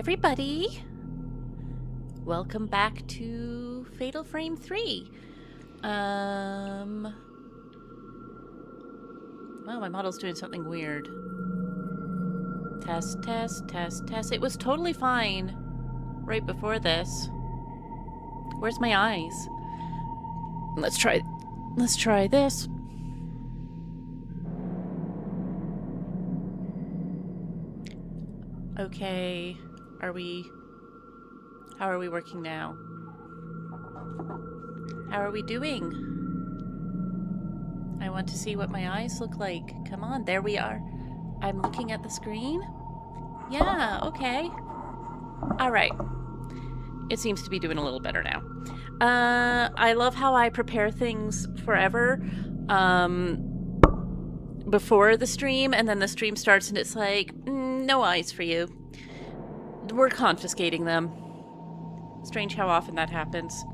everybody. Welcome back to Fatal Frame 3. Well, my model's doing something weird. Test, test, test, test. It was totally fine right before this. Where's my eyes? Let's try this. Okay, how are we working now? How are we doing? I want to see what my eyes look like. Come on, there we are. I'm looking at the screen? Yeah, okay. Alright. It seems to be doing a little better now. I love how I prepare things forever, before the stream, and then the stream starts and it's like, no eyes for you. We're confiscating them. Strange how often that happens.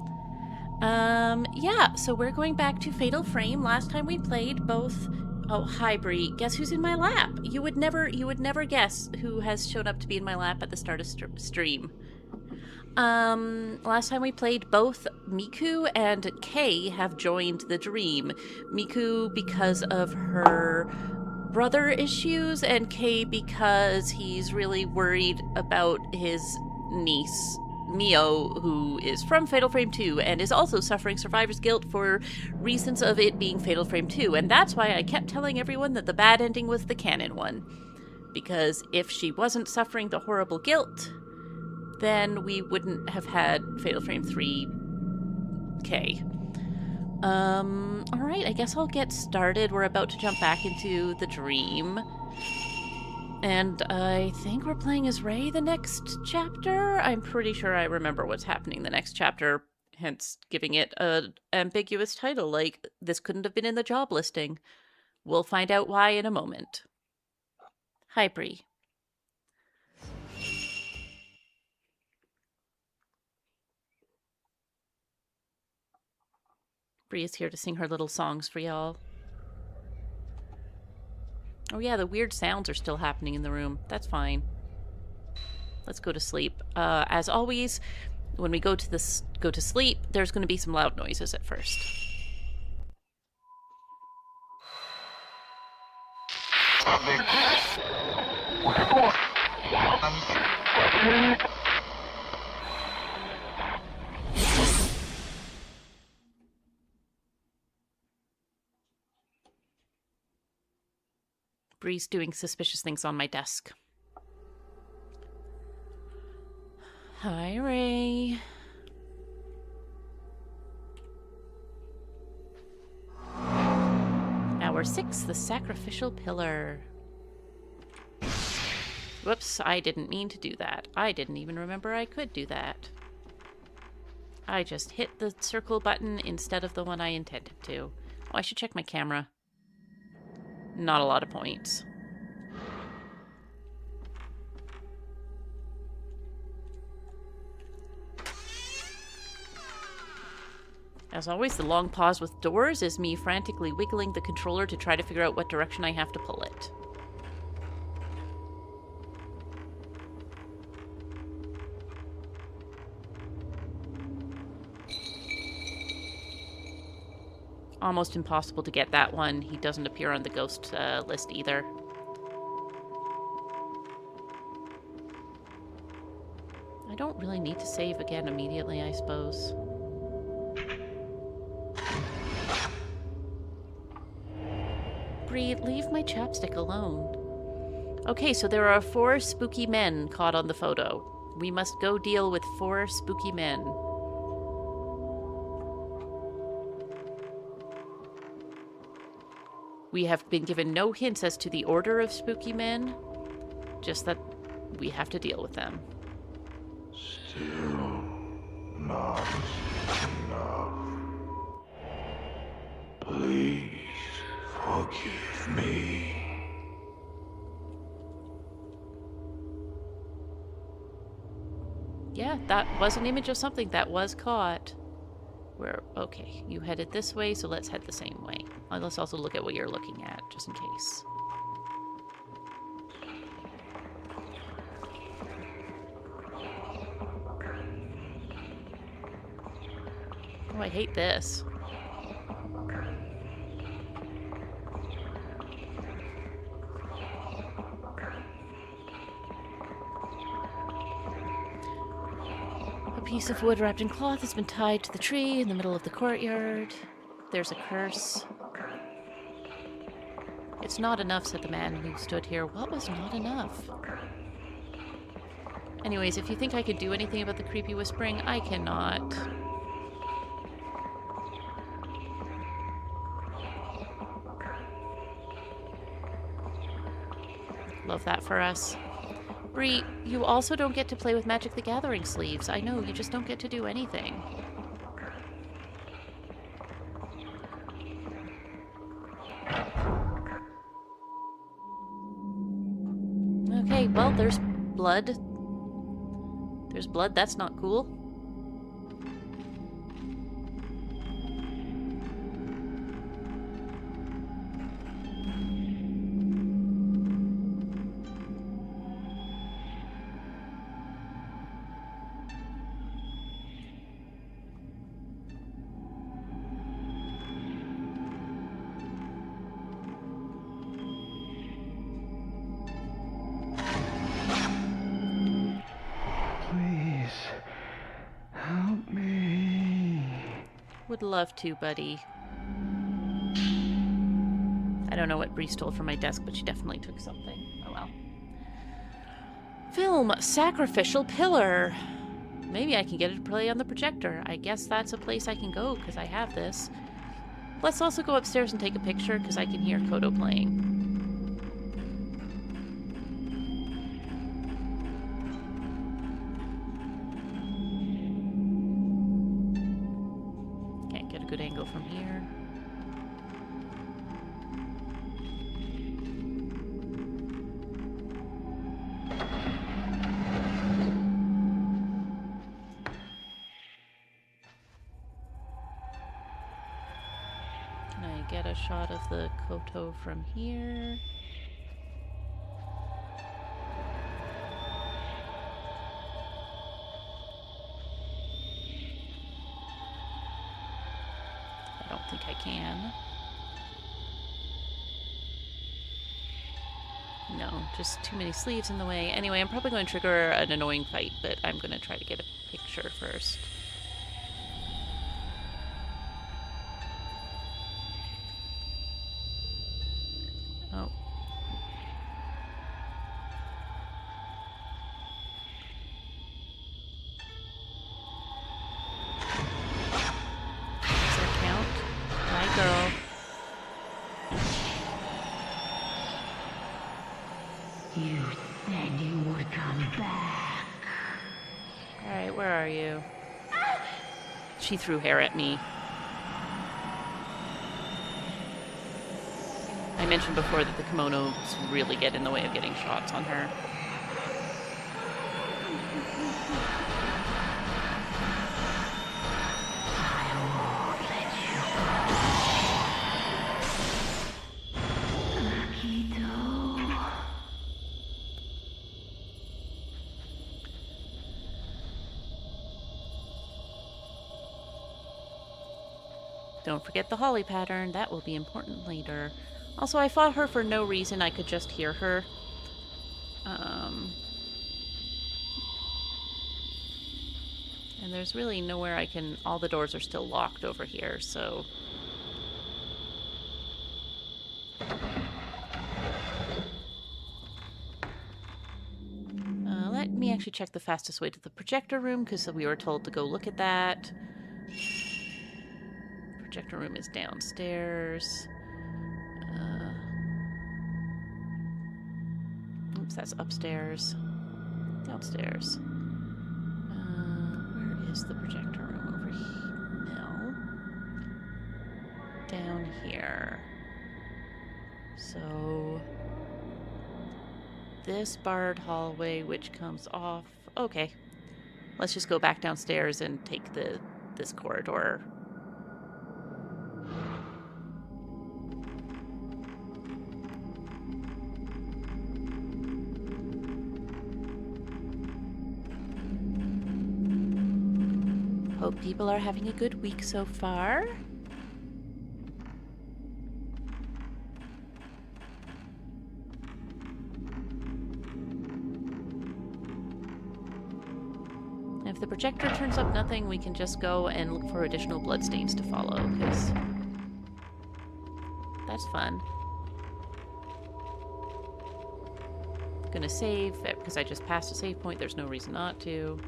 Yeah, so we're going back to Fatal Frame. Last time we played both... Oh, hi, Bree. Guess who's in my lap? You would never guess who has shown up to be in my lap at the start of stream. Last time we played, both Miku and Kei have joined the dream. Miku because of her brother issues, and Kei because he's really worried about his niece, Mio, who is from Fatal Frame 2 and is also suffering survivor's guilt for reasons of it being Fatal Frame 2. And that's why I kept telling everyone that the bad ending was the canon one. Because if she wasn't suffering the horrible guilt, then we wouldn't have had Fatal Frame 3K. Alright, I guess I'll get started. We're about to jump back into the dream. And I think we're playing as Ray the next chapter? I'm pretty sure I remember what's happening the next chapter, hence giving it an ambiguous title, like this couldn't have been in the job listing. We'll find out why in a moment. Hi, Bree. Bree is here to sing her little songs for y'all. Oh yeah, the weird sounds are still happening in the room. That's fine. Let's go to sleep. As always, when we go to sleep, there's going to be some loud noises at first. Bree's doing suspicious things on my desk. Hi, Ray. Hour 6, the sacrificial pillar. Whoops, I didn't mean to do that. I didn't even remember I could do that. I just hit the circle button instead of the one I intended to. Oh, I should check my camera. Not a lot of points. As always, the long pause with doors is me frantically wiggling the controller to try to figure out what direction I have to pull it. Almost impossible to get that one. He doesn't appear on the ghost list either. I don't really need to save again immediately, I suppose. Bree, leave my chapstick alone. Okay, so there are 4 spooky men caught on the photo. We must go deal with 4 spooky men. We have been given no hints as to the order of spooky men, just that we have to deal with them. Still not enough. Please forgive me. Yeah, that was an image of something that was caught. Okay, you headed this way, so let's head the same way. Let's also look at what you're looking at, just in case. Oh, I hate this. A piece of wood wrapped in cloth has been tied to the tree in the middle of the courtyard. There's a curse. It's not enough, said the man who stood here. What was not enough? Anyways, if you think I could do anything about the creepy whispering, I cannot. Love that for us. Bree, you also don't get to play with Magic the Gathering sleeves. I know, you just don't get to do anything. Okay, well, there's blood. There's blood, that's not cool. Would love to, buddy. I don't know what Bree stole from my desk, but she definitely took something. Oh well. Film Sacrificial Pillar. Maybe I can get it to play on the projector. I guess that's a place I can go because I have this. Let's also go upstairs and take a picture because I can hear Kodo playing. Good angle from here. Can I get a shot of the Koto from here? I don't think I can. No, just too many sleeves in the way. Anyway, I'm probably going to trigger an annoying fight, but I'm going to try to get a picture first. Oh. Does that count? Bye, girl. You said you would come back. Alright, where are you? She threw hair at me. I mentioned before that the kimonos really get in the way of getting shots on her. Don't forget the holly pattern. That will be important later. Also, I fought her for no reason. I could just hear her. And there's really nowhere I can... All the doors are still locked over here, so... Let me actually check the fastest way to the projector room, because we were told to go look at that. Projector room is downstairs. Oops, that's upstairs. Downstairs. Where is the projector room? Over here? No. Down here. So... this barred hallway, which comes off... Okay. Let's just go back downstairs and take this corridor. Hope people are having a good week so far. If the projector turns up nothing, we can just go and look for additional bloodstains to follow, because that's fun. Gonna save, because I just passed a save point, there's no reason not to.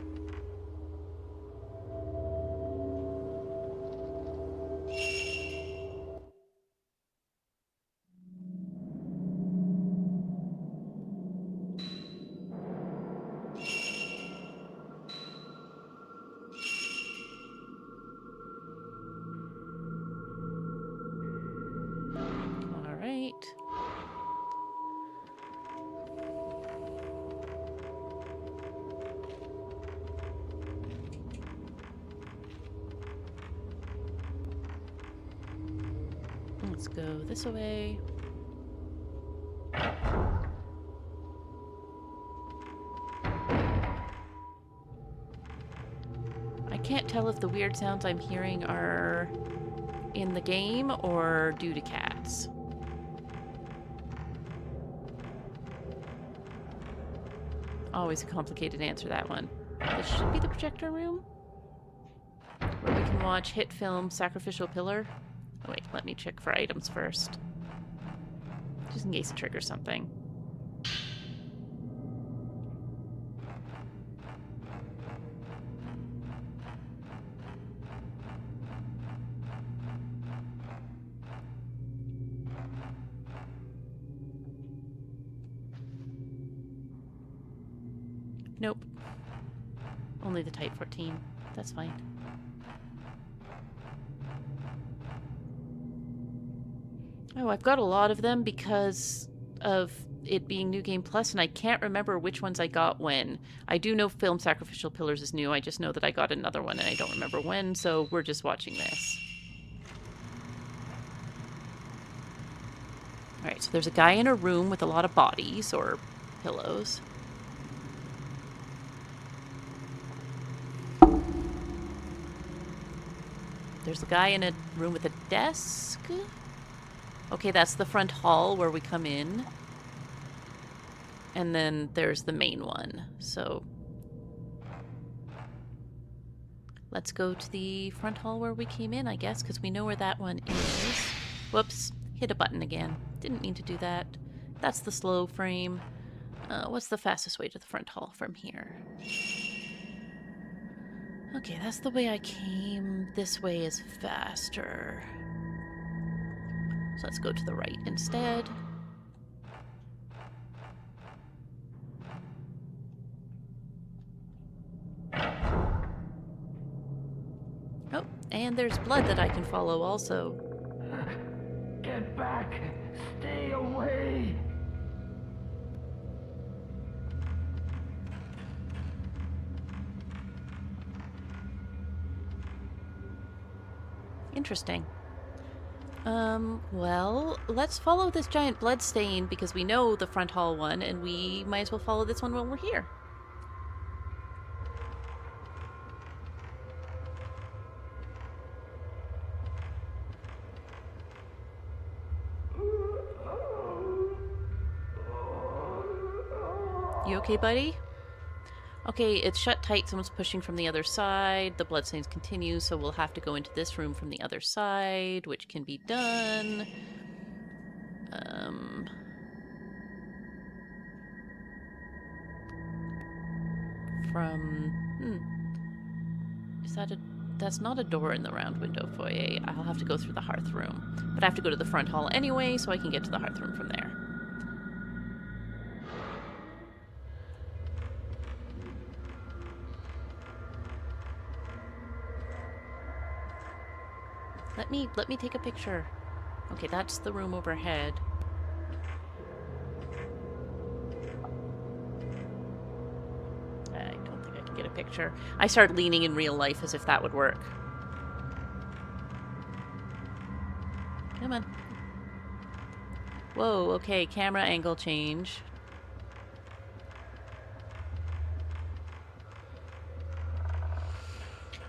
Let's go this way. I can't tell if the weird sounds I'm hearing are in the game or due to cats. Always a complicated answer, that one. This should be the projector room, where we can watch hit film Sacrificial Pillar. Oh, wait, let me check for items first. Just in case it triggers something. Nope. Only the Type 14. That's fine. Oh, I've got a lot of them because of it being New Game Plus, and I can't remember which ones I got when. I do know Film Sacrificial Pillars is new. I just know that I got another one, and I don't remember when, so we're just watching this. Alright, so there's a guy in a room with a lot of bodies, or pillows. There's a guy in a room with a desk. Okay, that's the front hall where we come in. And then there's the main one. So let's go to the front hall where we came in, I guess, because we know where that one is. Whoops, hit a button again. Didn't mean to do that. That's the slow frame. What's the fastest way to the front hall from here? Okay, that's the way I came. This way is faster. So let's go to the right instead. Oh, and there's blood that I can follow also. Get back! Stay away! Interesting. Well, let's follow this giant blood stain because we know the front hall one, and we might as well follow this one while we're here. You okay, buddy? Okay, it's shut tight. Someone's pushing from the other side. The bloodstains continue, so we'll have to go into this room from the other side, which can be done. Is that a... That's not a door in the round window foyer. I'll have to go through the hearth room. But I have to go to the front hall anyway, so I can get to the hearth room from there. Let me take a picture. Okay, that's the room overhead. I don't think I can get a picture. I start leaning in real life as if that would work. Come on. Whoa, okay, camera angle change.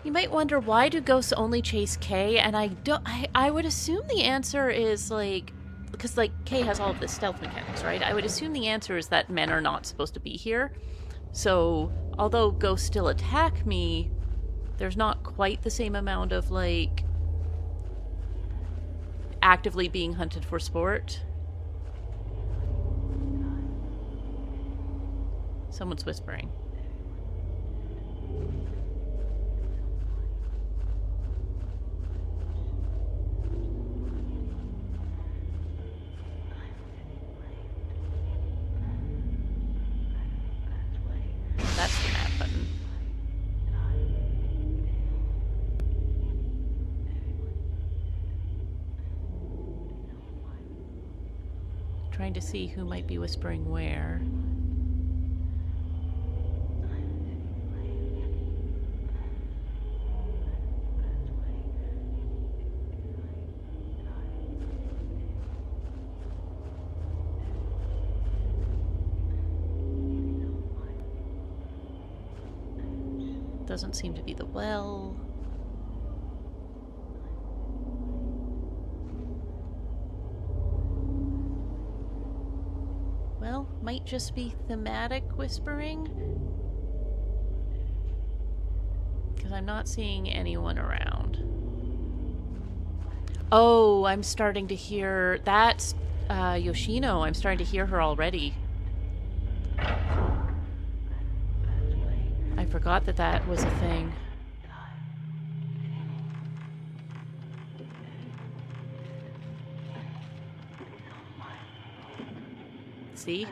You might wonder, why do ghosts only chase Kay? And I would assume the answer is like, because like Kay has all of the stealth mechanics, right? I would assume the answer is that men are not supposed to be here. So although ghosts still attack me, there's not quite the same amount of like actively being hunted for sport. Someone's whispering. That's the map button. Trying to see who might be whispering where. Doesn't seem to be the well. Well, might just be thematic whispering. Because I'm not seeing anyone around. Oh, I'm starting to hear... That's Yoshino. I'm starting to hear her already. I forgot that that was a thing. See?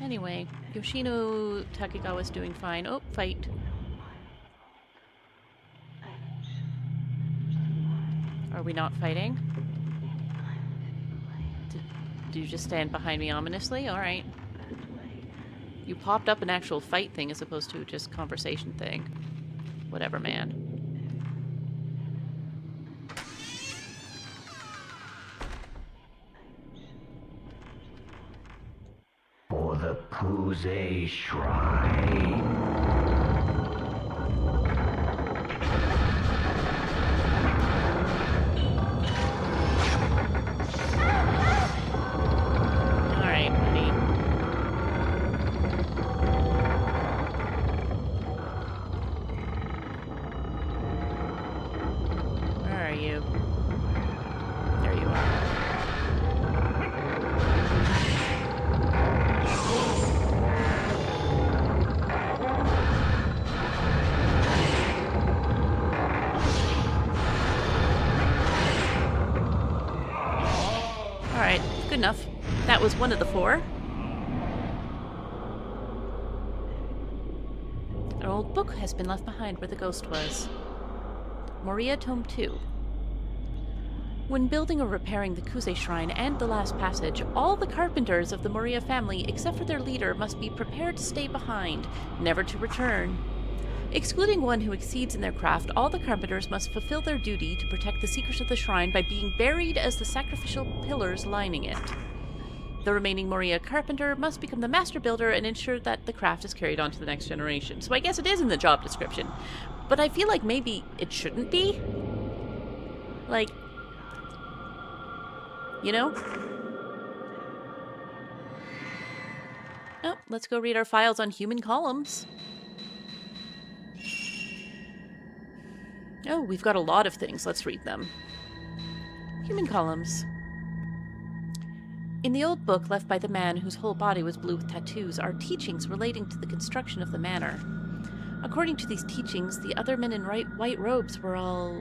Anyway, Yoshino Takegawa's doing fine. Oh, fight. Are we not fighting? Do you just stand behind me ominously? Alright. You popped up an actual fight thing as opposed to just conversation thing. Whatever, man. For the Kuze Shrine. Enough. That was one of the four. An old book has been left behind where the ghost was. Moria Tome 2. When building or repairing the Kuze Shrine and the Last Passage, all the carpenters of the Moria family, except for their leader, must be prepared to stay behind, never to return. Excluding one who exceeds in their craft, all the carpenters must fulfill their duty to protect the secrets of the shrine by being buried as the sacrificial pillars lining it. The remaining Moria carpenter must become the master builder and ensure that the craft is carried on to the next generation. So I guess it is in the job description. But I feel like maybe it shouldn't be. Like, you know? Oh, let's go read our files on human columns. Oh, we've got a lot of things. Let's read them. Human columns. In the old book left by the man whose whole body was blue with tattoos are teachings relating to the construction of the manor. According to these teachings, the other men in white robes were all... ...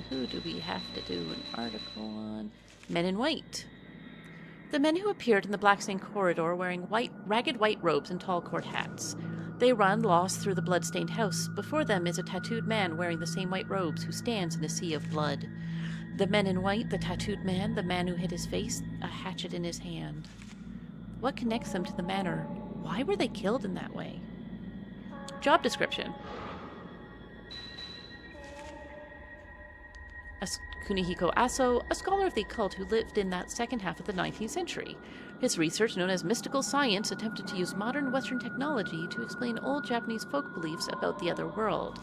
who do we have to do an article on? Men in white. The men who appeared in the black-stained corridor wearing ragged white robes and tall court hats. They run lost through the blood-stained house. Before them is a tattooed man wearing the same white robes who stands in a sea of blood. The men in white, the tattooed man, the man who hid his face, a hatchet in his hand. What connects them to the manor? Why were they killed in that way? Job description. Kunihiko Aso, a scholar of the occult who lived in that second half of the 19th century. His research, known as mystical science, attempted to use modern Western technology to explain old Japanese folk beliefs about the other world.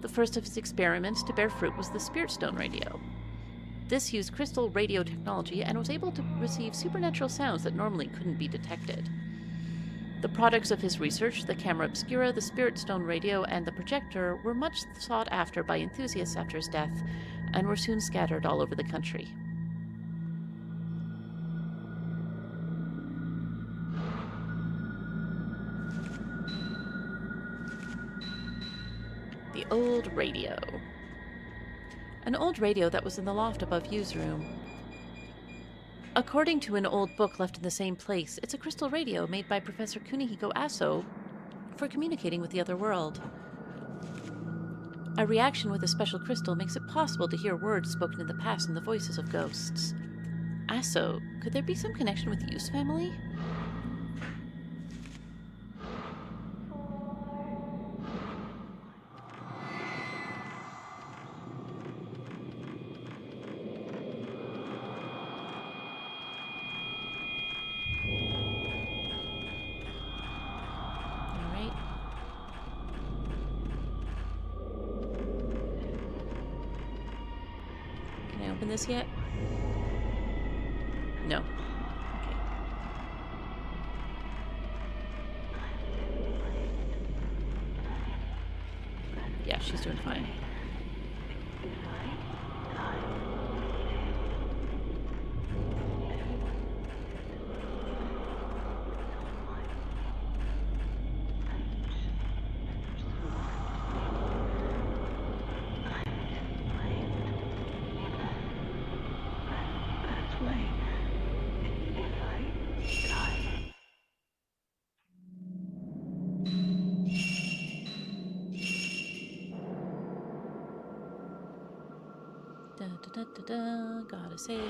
The first of his experiments to bear fruit was the Spirit Stone radio. This used crystal radio technology and was able to receive supernatural sounds that normally couldn't be detected. The products of his research, the camera obscura, the Spirit Stone radio, and the projector, were much sought after by enthusiasts after his death, and were soon scattered all over the country. The old radio. An old radio that was in the loft above Yu's room. According to an old book left in the same place, it's a crystal radio made by Professor Kunihiko Aso for communicating with the other world. A reaction with a special crystal makes it possible to hear words spoken in the past in the voices of ghosts. Aso, could there be some connection with Yu's family? Open this yet? No. Okay. Yeah, she's doing fine. Gotta save.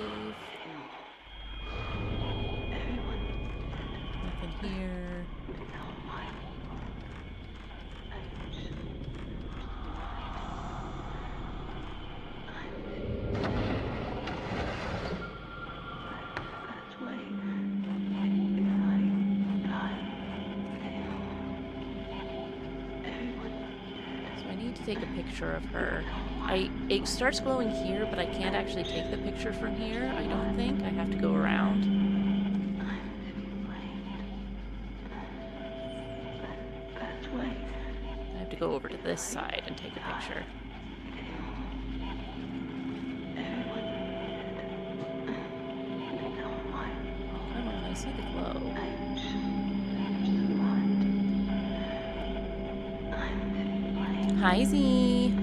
Nothing here. So I need to take a picture of her. It starts glowing here, but I can't actually take the picture from here, I don't think. I have to go around. I have to go over to this side and take a picture. Come on, I see the glow. Hi, Z.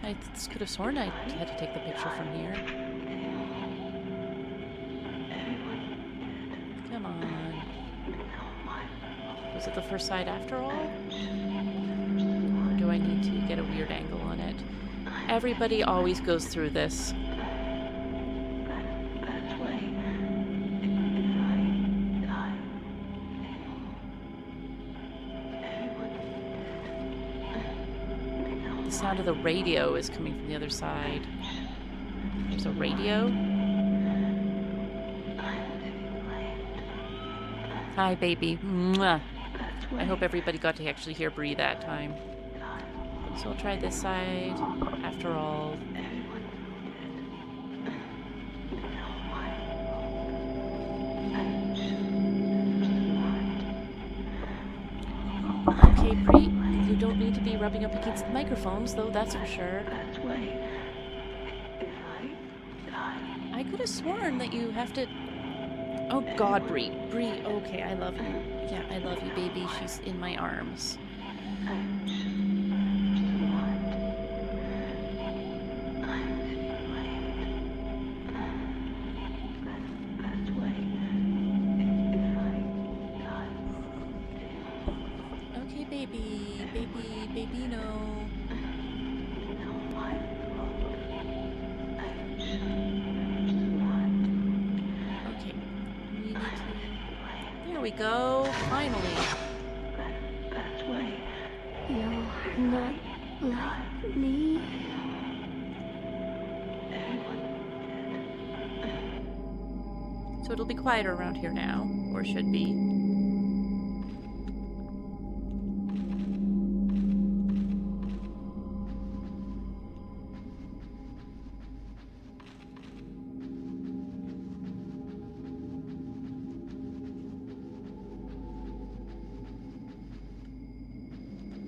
I could have sworn I had to take the picture from here. Come on. Was it the first side after all? Or do I need to get a weird angle on it? Everybody always goes through this. The sound of the radio is coming from the other side. There's a radio. Hi, baby. Mwah. I hope everybody got to actually hear Bree that time. So I'll try this side. After all. Okay, Bree. You don't need to be rubbing up against the microphones, though, that's for sure. I could have sworn that you have to... Oh god, Bree. Bree, okay, I love you. Yeah, I love you, baby. She's in my arms. Okay, baby, no. Here we go. Finally. That's why you're not like me. So it'll be quieter around here now, or should be.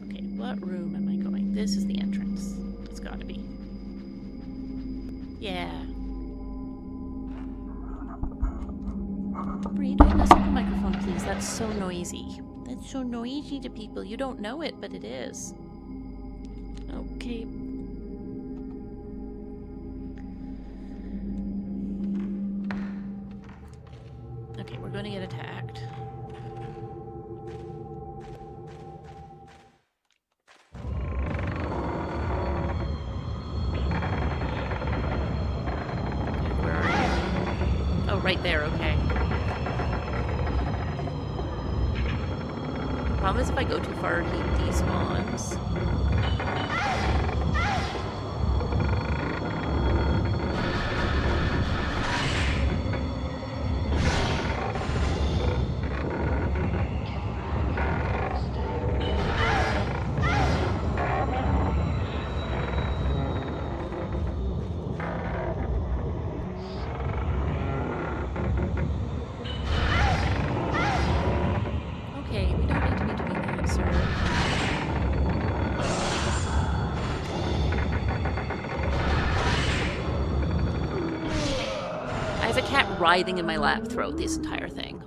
Okay, what room am I going? This is the entrance. It's gotta be. Yeah. Bree, don't mess up the microphone, please. That's so noisy. That's so noisy to people. You don't know it, but it is. Okay. Okay, we're going to get attacked. Where are you? Oh, right there, okay. Problem is if I go too far, he despawns. Okay, we don't need to be doing that, sir. I have a cat writhing in my lap throughout this entire thing.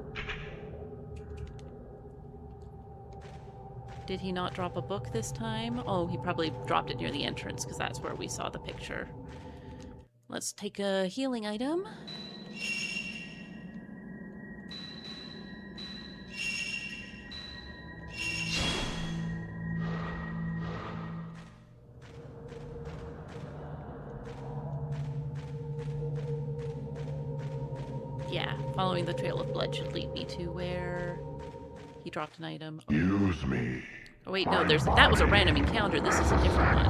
Did he not drop a book this time? Oh, he probably dropped it near the entrance because that's where we saw the picture. Let's take a healing item. Yeah, following the trail of blood should lead me to where he dropped an item. Use me. Oh wait, no, that was a random encounter. This is a different one.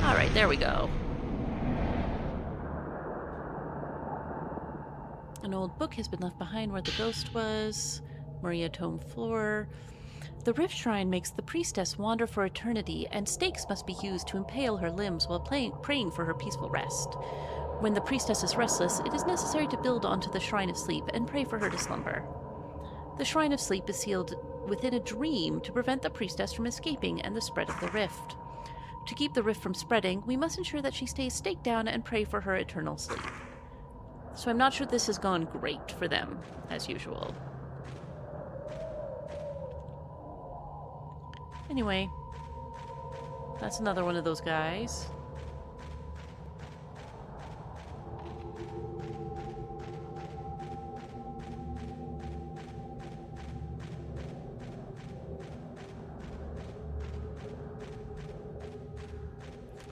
Alright, there we go. An old book has been left behind where the ghost was. Maria tome floor. The Rift Shrine makes the priestess wander for eternity, and stakes must be used to impale her limbs while praying for her peaceful rest. When the priestess is restless, it is necessary to build onto the Shrine of Sleep and pray for her to slumber. The Shrine of Sleep is sealed within a dream to prevent the priestess from escaping and the spread of the rift. To keep the rift from spreading, we must ensure that she stays staked down and pray for her eternal sleep. So I'm not sure this has gone great for them, as usual. Anyway, that's another one of those guys.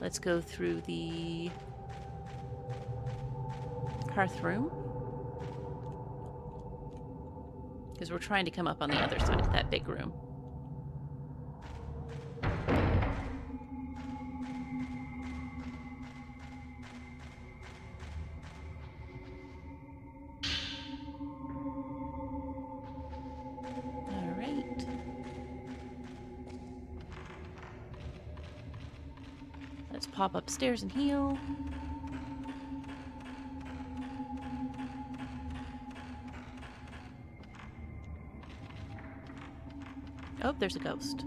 Let's go through the hearth room. Because we're trying to come up on the other side of that big room. Alright. Let's pop upstairs and heal. Oh, there's a ghost.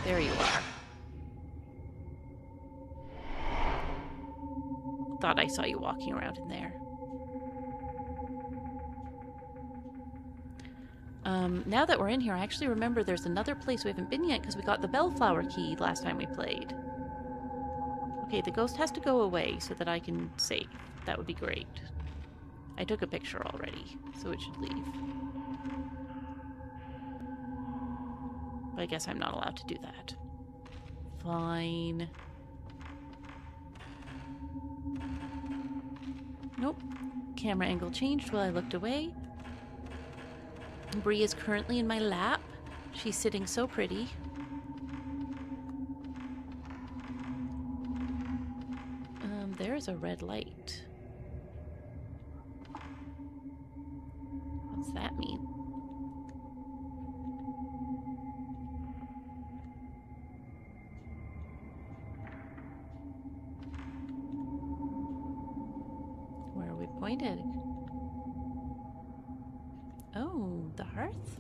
There you are. thought I saw you walking around in there. Now that we're in here, I actually remember there's another place we haven't been yet because we got the bellflower key last time we played. Okay, the ghost has to go away so that I can save. That would be great. I took a picture already, so it should leave. But I guess I'm not allowed to do that. Fine. Nope. Camera angle changed while I looked away. Bree is currently in my lap. She's sitting so pretty. There's a red light. What's that mean? Where are we pointed? Oh, the hearth?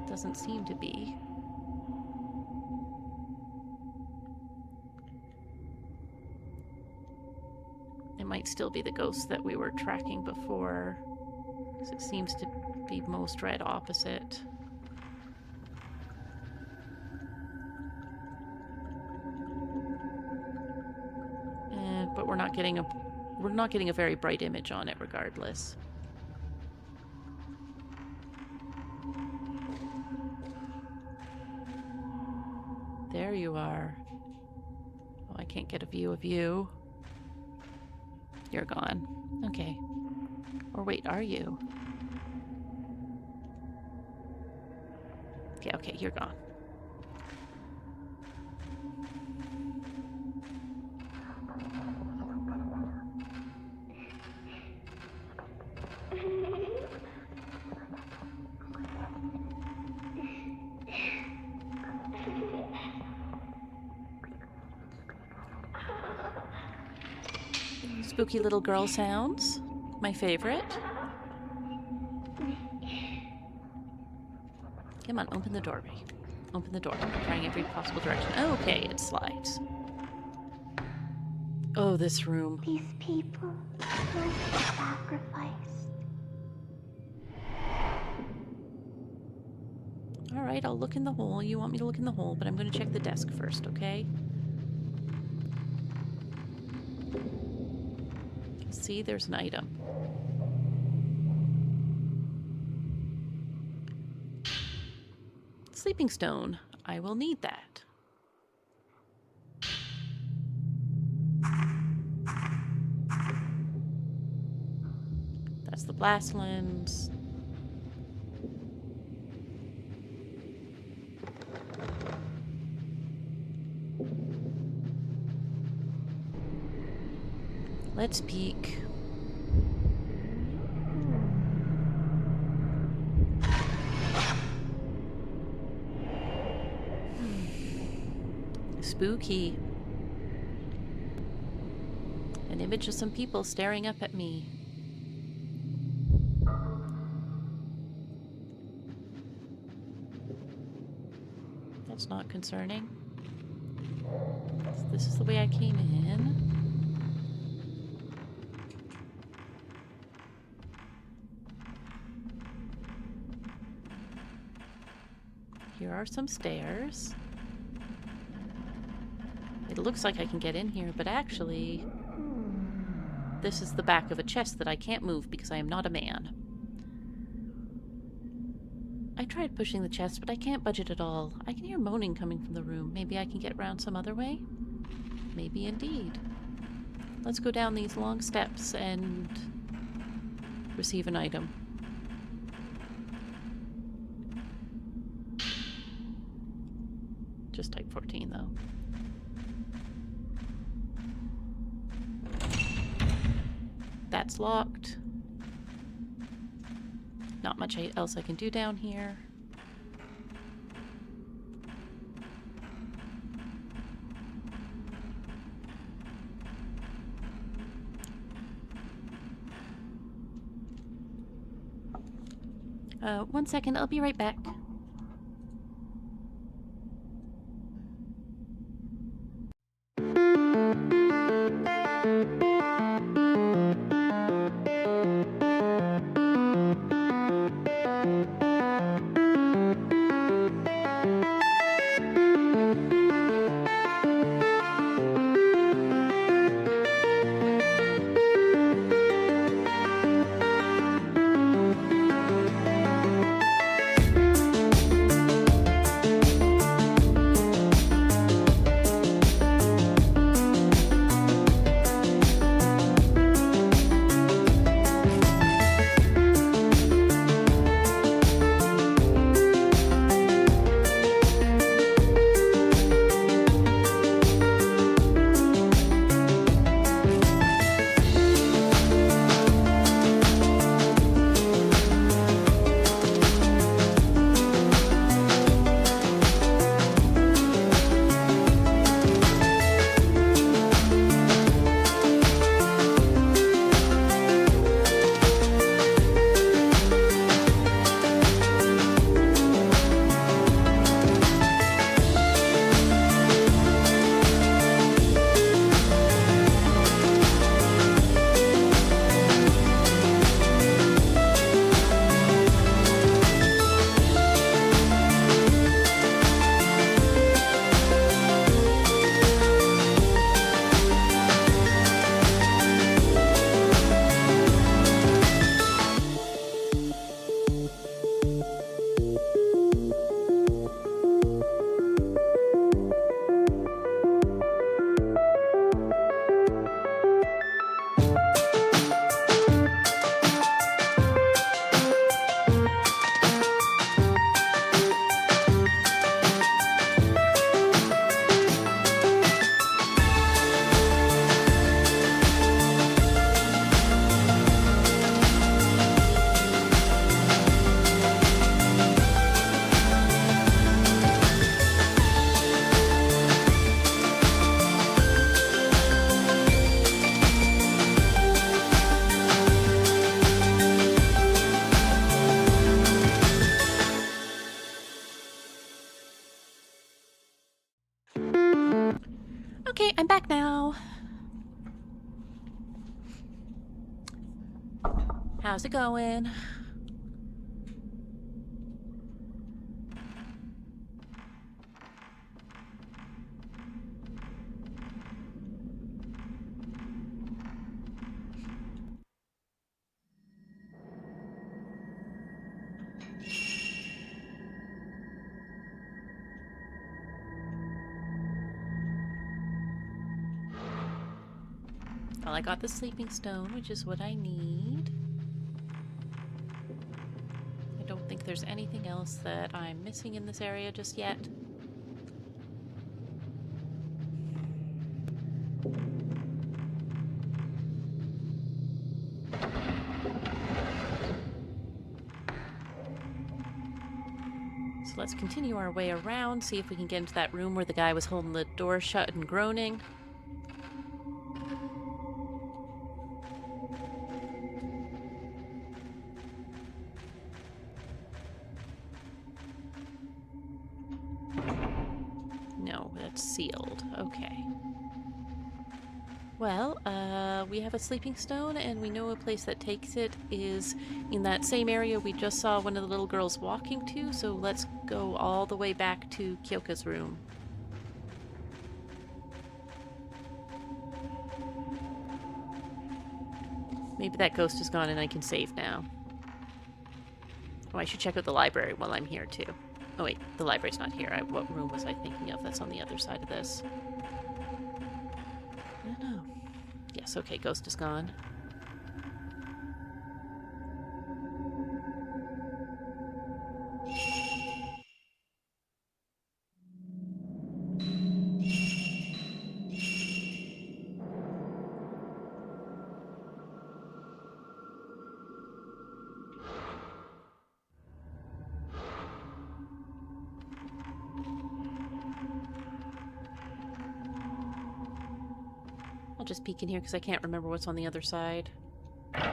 Doesn't seem to be. It might still be the ghost that we were tracking before, because it seems to be most red opposite. But we're not getting a very bright image on it regardless. There you are. Oh, I can't get a view of you. You're gone. Okay. Or wait, are you? Okay, you're gone. Spooky little girl sounds. My favorite. Come on, open the doorway. Open the door. I'm trying every possible direction. Oh, okay, it slides. Oh, this room. These people must be sacrificed. Alright, I'll look in the hole. You want me to look in the hole, but I'm going to check the desk first, okay? See, there's an item. Sleeping stone. I will need that. That's the blast lens. Let's peek. Spooky. An image of some people staring up at me. That's not concerning. This is the way I came in. Here are some stairs. It looks like I can get in here, but actually, this is the back of a chest that I can't move because I am not a man. I tried pushing the chest, but I can't budge it at all. I can hear moaning coming from the room. Maybe I can get around some other way? Maybe indeed. Let's go down these long steps and receive an item. Just type 14, though. That's locked. Not much else I can do down here. One second, I'll be right back. Okay, I'm back now. How's it going? Well, I got the sleeping stone, which is what I need. I don't think there's anything else that I'm missing in this area just yet. So let's continue our way around, see if we can get into that room where the guy was holding the door shut and groaning. No, that's sealed. Okay. Well, we have a sleeping stone, and we know a place that takes it is in that same area we just saw one of the little girls walking to, so let's go all the way back to Kyoka's room. Maybe that ghost is gone and I can save now. Oh, I should check out the library while I'm here, too. Oh wait, the library's not here. What room was I thinking of? That's on the other side of this. I don't know. Yes, okay, ghost is gone. I'll just peek in here because I can't remember what's on the other side. Well,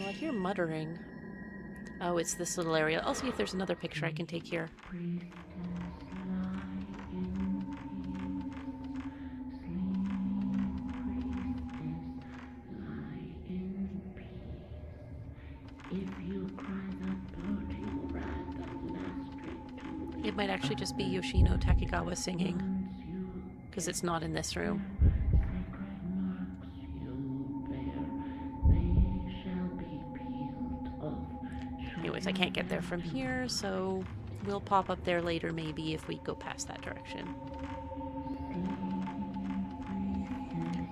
I hear muttering. Oh, it's this little area. I'll see if there's another picture I can take here. It might actually just be Yoshino Takegawa singing, because it's not in this room. Anyways, I can't get there from here, so we'll pop up there later maybe if we go past that direction.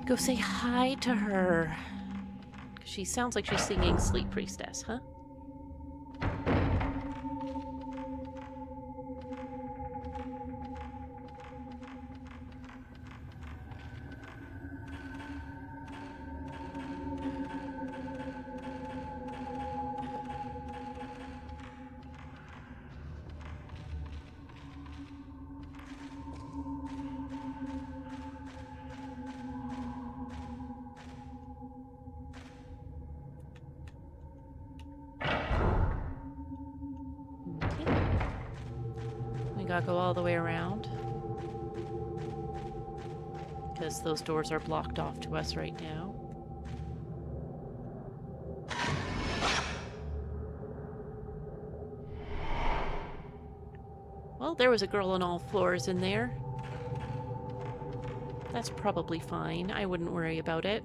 Go say hi to her. She sounds like she's singing Sleep Priestess, huh? Gotta go all the way around because those doors are blocked off to us right now. Well, there was a girl on all floors in there. That's probably fine. I wouldn't worry about it.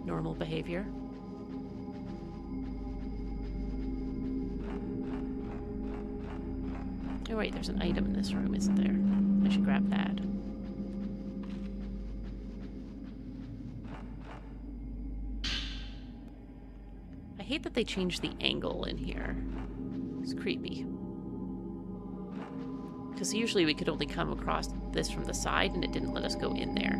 Normal behavior. Oh wait, there's an item in this room, isn't there? I should grab that. I hate that they changed the angle in here. It's creepy. Because usually we could only come across this from the side and it didn't let us go in there.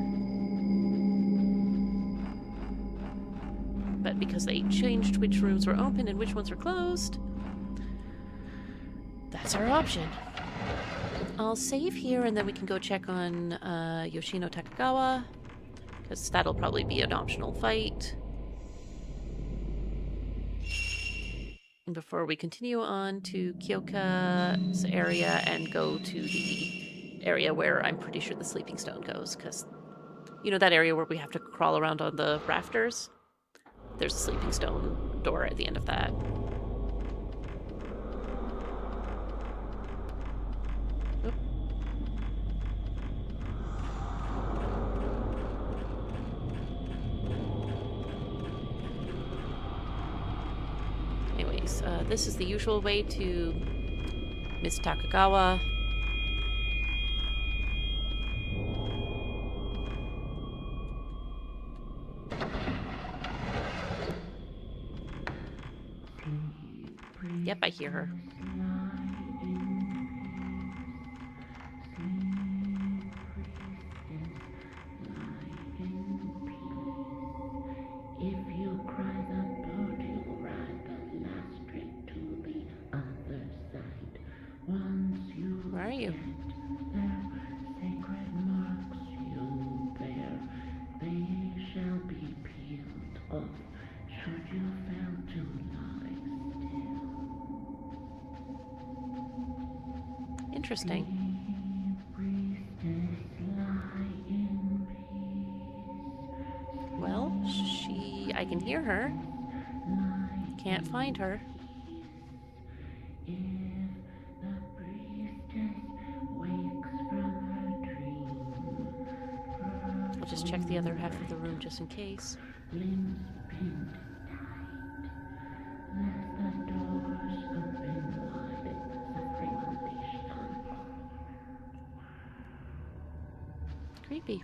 But because they changed which rooms were open and which ones were closed, that's our option. I'll save here and then we can go check on Yoshino Takagawa, because that'll probably be an optional fight. And before we continue on to Kyoka's area and go to the area where I'm pretty sure the Sleeping Stone goes, because you know that area where we have to crawl around on the rafters? There's a Sleeping Stone door at the end of that. Oop. Anyways, this is the usual way to Miss Takagawa. Yep, I hear her. Where are you? Sacred marks you bear, they shall be peeled off, should you fail to lie still. Interesting. Well, I can hear her. Can't find her. I'll just check the other half of the room just in case. Limbs pinned tight, let the doors open wide, suffering unleashed on all. Creepy.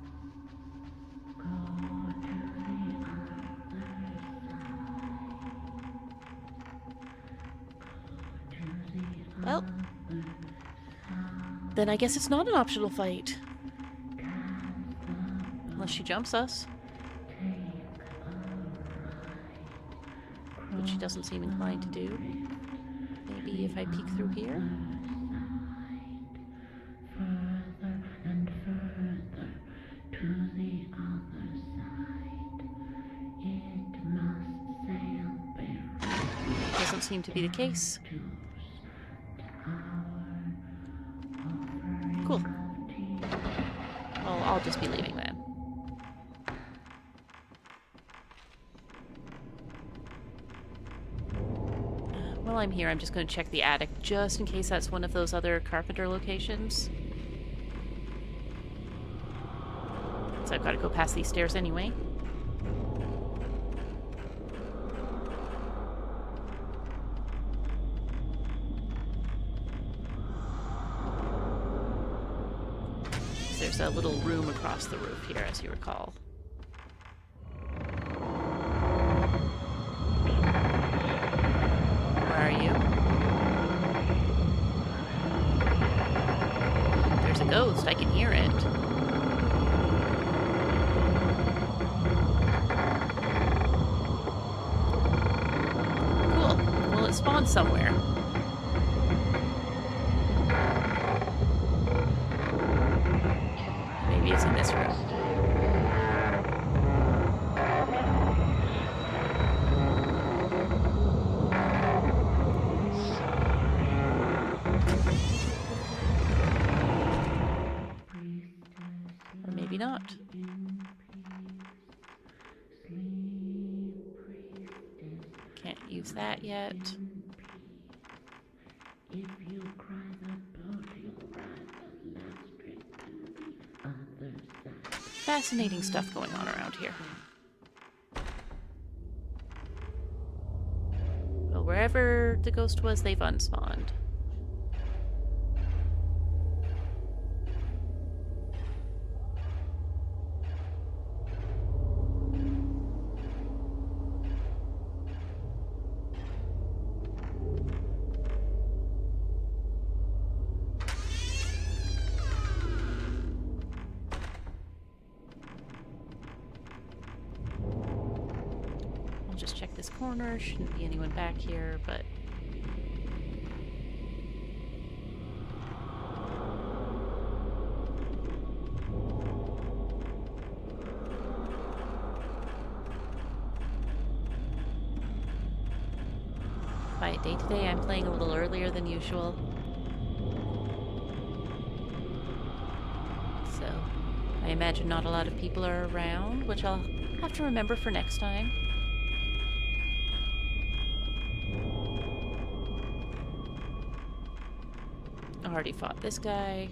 Well, then I guess it's not an optional fight. Unless she jumps us. Which she doesn't seem inclined to do. Maybe if I peek through here? Further and further to the other side. It must sail barefoot. Doesn't seem to be the case. Cool. Well, I'll just be leaving then. While I'm here, I'm just going to check the attic, just in case that's one of those other carpenter locations. So I've got to go past these stairs anyway. There's a little room across the roof here, as you recall. Where are you? There's a ghost. I can hear it. Cool. Well, it spawned somewhere. Maybe it's in this room. Or maybe not. Can't use that yet. If you cry the boat, you'll ride the last trip to the other side. Fascinating stuff going on around here. Well, wherever the ghost was, they've unspawned. Just check this corner. Shouldn't be anyone back here, but quiet day today. I'm playing a little earlier than usual. So, I imagine not a lot of people are around, which I'll have to remember for next time. I already fought this guy.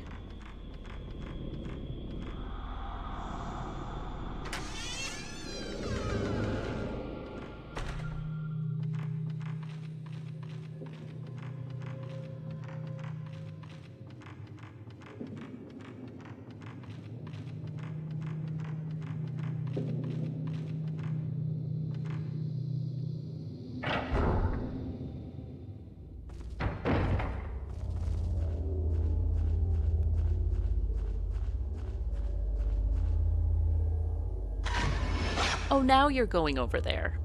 Oh, now you're going over there.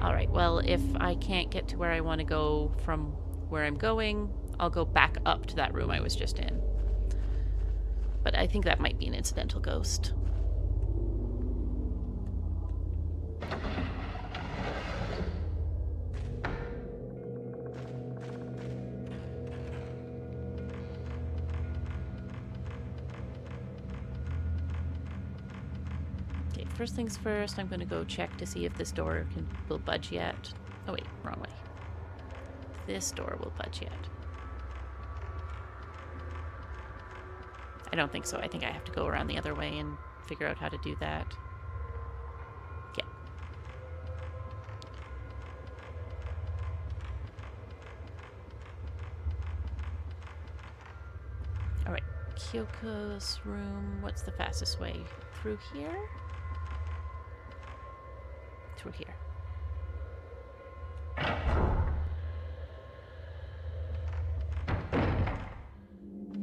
Alright, well, if I can't get to where I want to go from where I'm going, I'll go back up to that room I was just in. But I think that might be an incidental ghost. First things first, I'm going to go check to see if this door will budge yet. Oh wait, wrong way. This door will budge yet. I don't think so. I think I have to go around the other way and figure out how to do that. Yeah. Alright, Kyoko's room. What's the fastest way? Through here? Through here.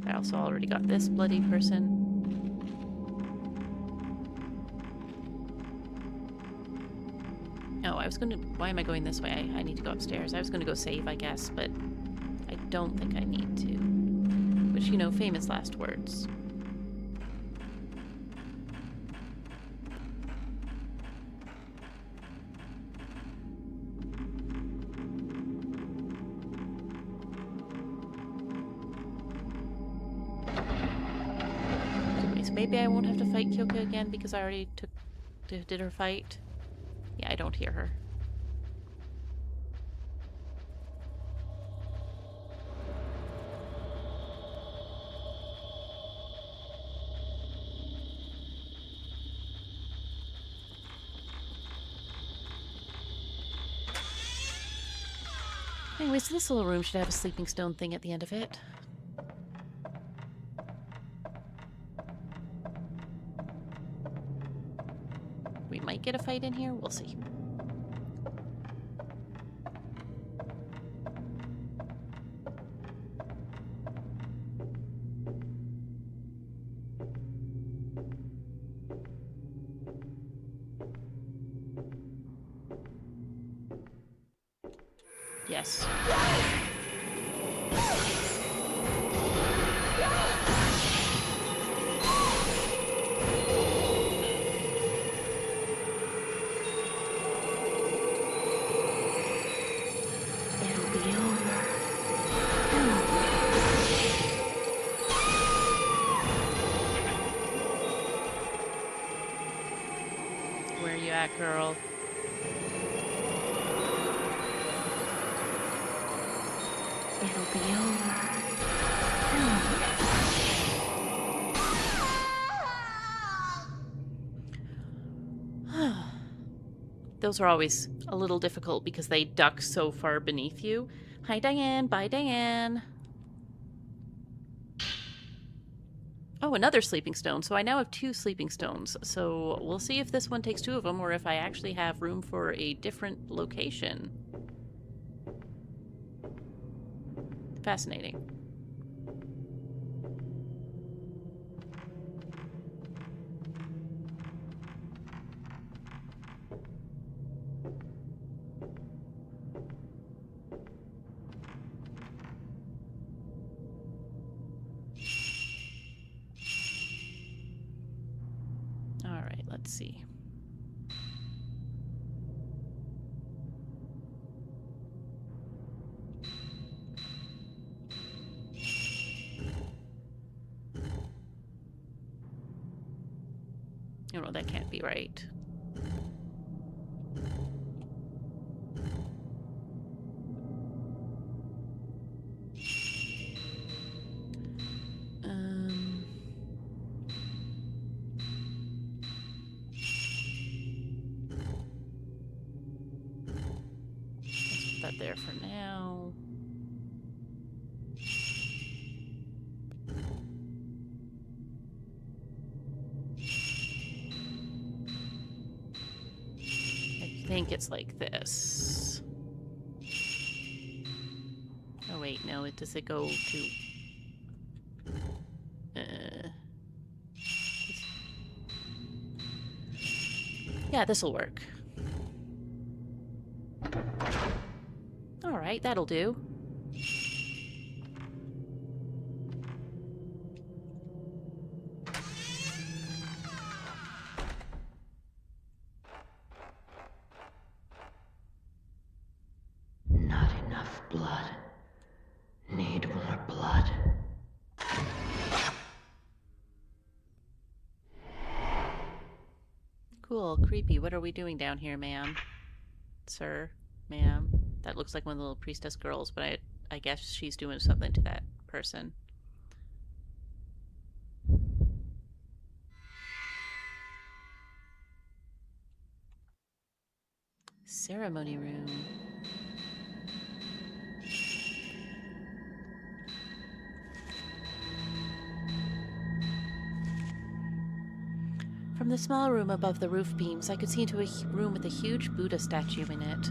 I also already got this bloody person. Oh, I was gonna... Why am I going this way? I need to go upstairs. I was gonna go save, I guess, but I don't think I need to. Which, you know, famous last words. Maybe I won't have to fight Kyoko again because I already did her fight. Yeah, I don't hear her. Anyways, this little room should have a sleeping stone thing at the end of it. We might get a fight in here. We'll see. Yes. Where you at, girl? It'll be over. Those are always a little difficult because they duck so far beneath you. Hi, Diane. Bye, Diane. Oh, another sleeping stone. So I now have 2 sleeping stones. So we'll see if this one takes 2 of them or if I actually have room for a different location. Fascinating. Let's see. No, that can't be right. Let's put that there for now. I think it's like this. Oh wait, no, does it go to... Yeah, this'll work. Alright, that'll do. Not enough blood. Need more blood. Cool, creepy. What are we doing down here, ma'am? Sir? Ma'am? That looks like one of the little priestess girls, but I guess she's doing something to that person. Ceremony room. From the small room above the roof beams, I could see into a room with a huge Buddha statue in it.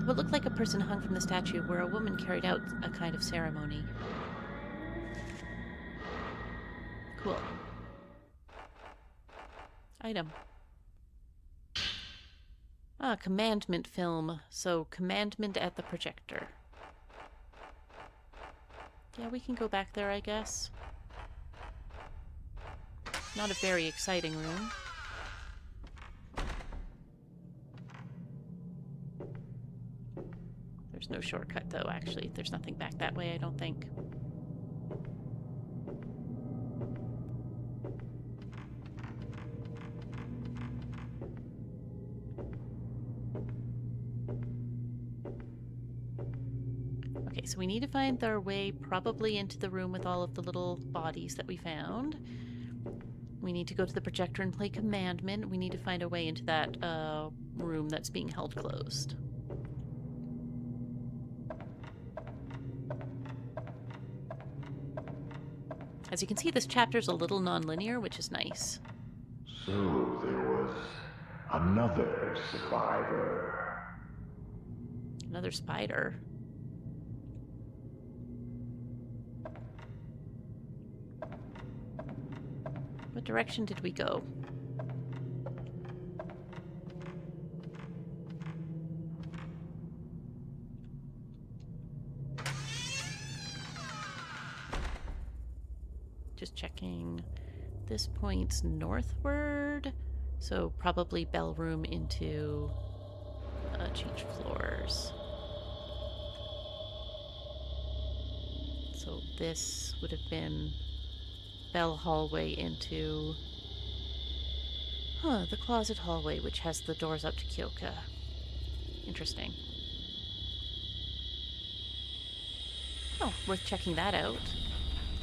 What looked like a person hung from the statue, where a woman carried out a kind of ceremony. Cool. Item. Ah, commandment film. So, commandment at the projector. Yeah, we can go back there, I guess. Not a very exciting room. There's no shortcut, though, actually. There's nothing back that way, I don't think. Okay, so we need to find our way probably into the room with all of the little bodies that we found. We need to go to the projector and play commandment. We need to find a way into that room that's being held closed. As you can see, this chapter's a little non-linear, which is nice. So there was another survivor. Another spider. What direction did we go? Just checking. This points northward, so probably bell room into change floors. So this would have been bell hallway into the closet hallway, which has the doors up to Kyoka. Interesting. Oh, worth checking that out.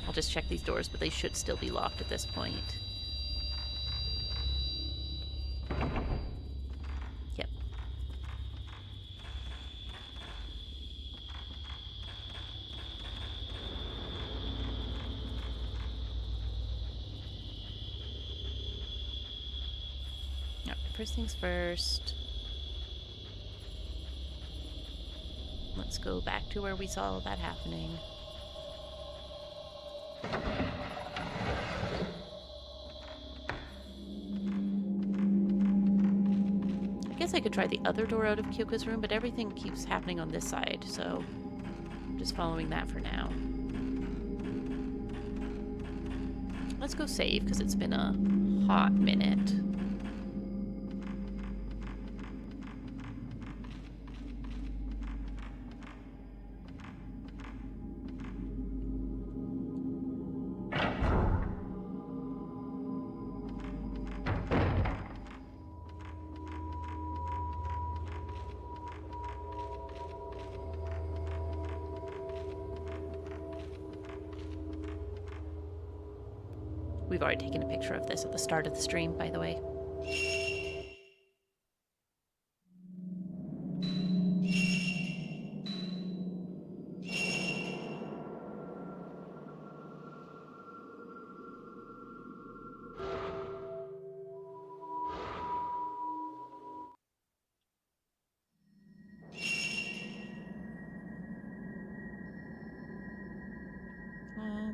I'll just check these doors, but they should still be locked at this point. Yep. Alright, first things first. Let's go back to where we saw that happening. I guess I could try the other door out of Kyoka's room, but everything keeps happening on this side, so I'm just following that for now. Let's go save, because it's been a hot minute. We've already taken a picture of this at the start of the stream, by the way.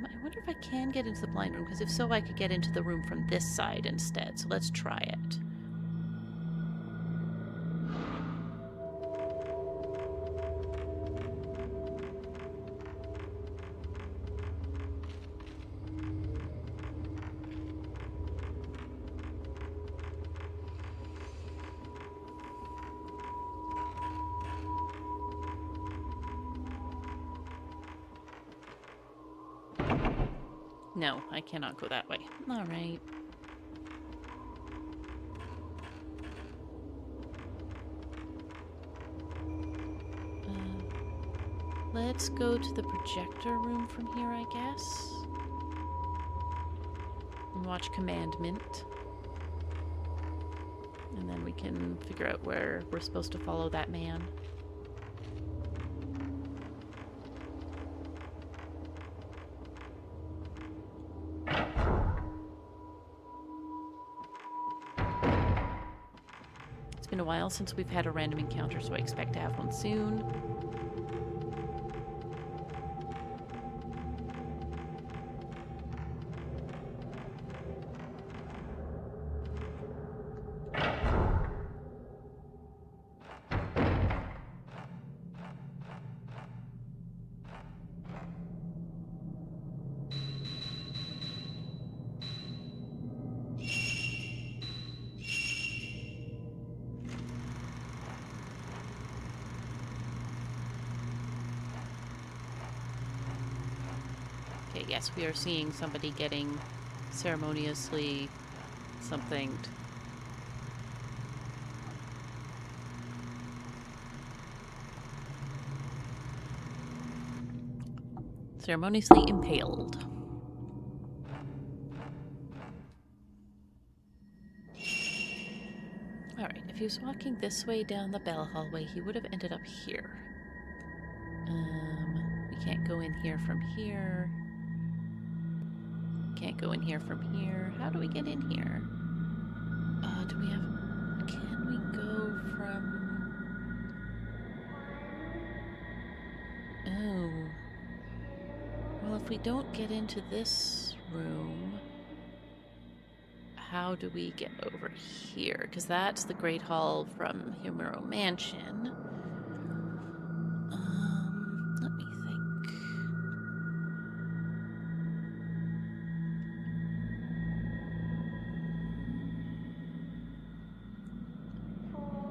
I wonder if I can get into the blind room, because if so, I could get into the room from this side instead. So let's try it. No, I cannot go that way. All right. Let's go to the projector room from here, I guess. And watch Commandment. And then we can figure out where we're supposed to follow that man. It's been a while since we've had a random encounter, so I expect to have one soon. Okay, yes, we are seeing somebody getting ceremoniously something. Ceremoniously impaled. Alright, if he was walking this way down the bell hallway, he would have ended up here. We can't go in here from here. Can't go in here from here. How do we get in here? Do we have... Can we go from... Oh. Well, if we don't get into this room, how do we get over here? Because that's the Great Hall from Himuro Mansion. Let me think.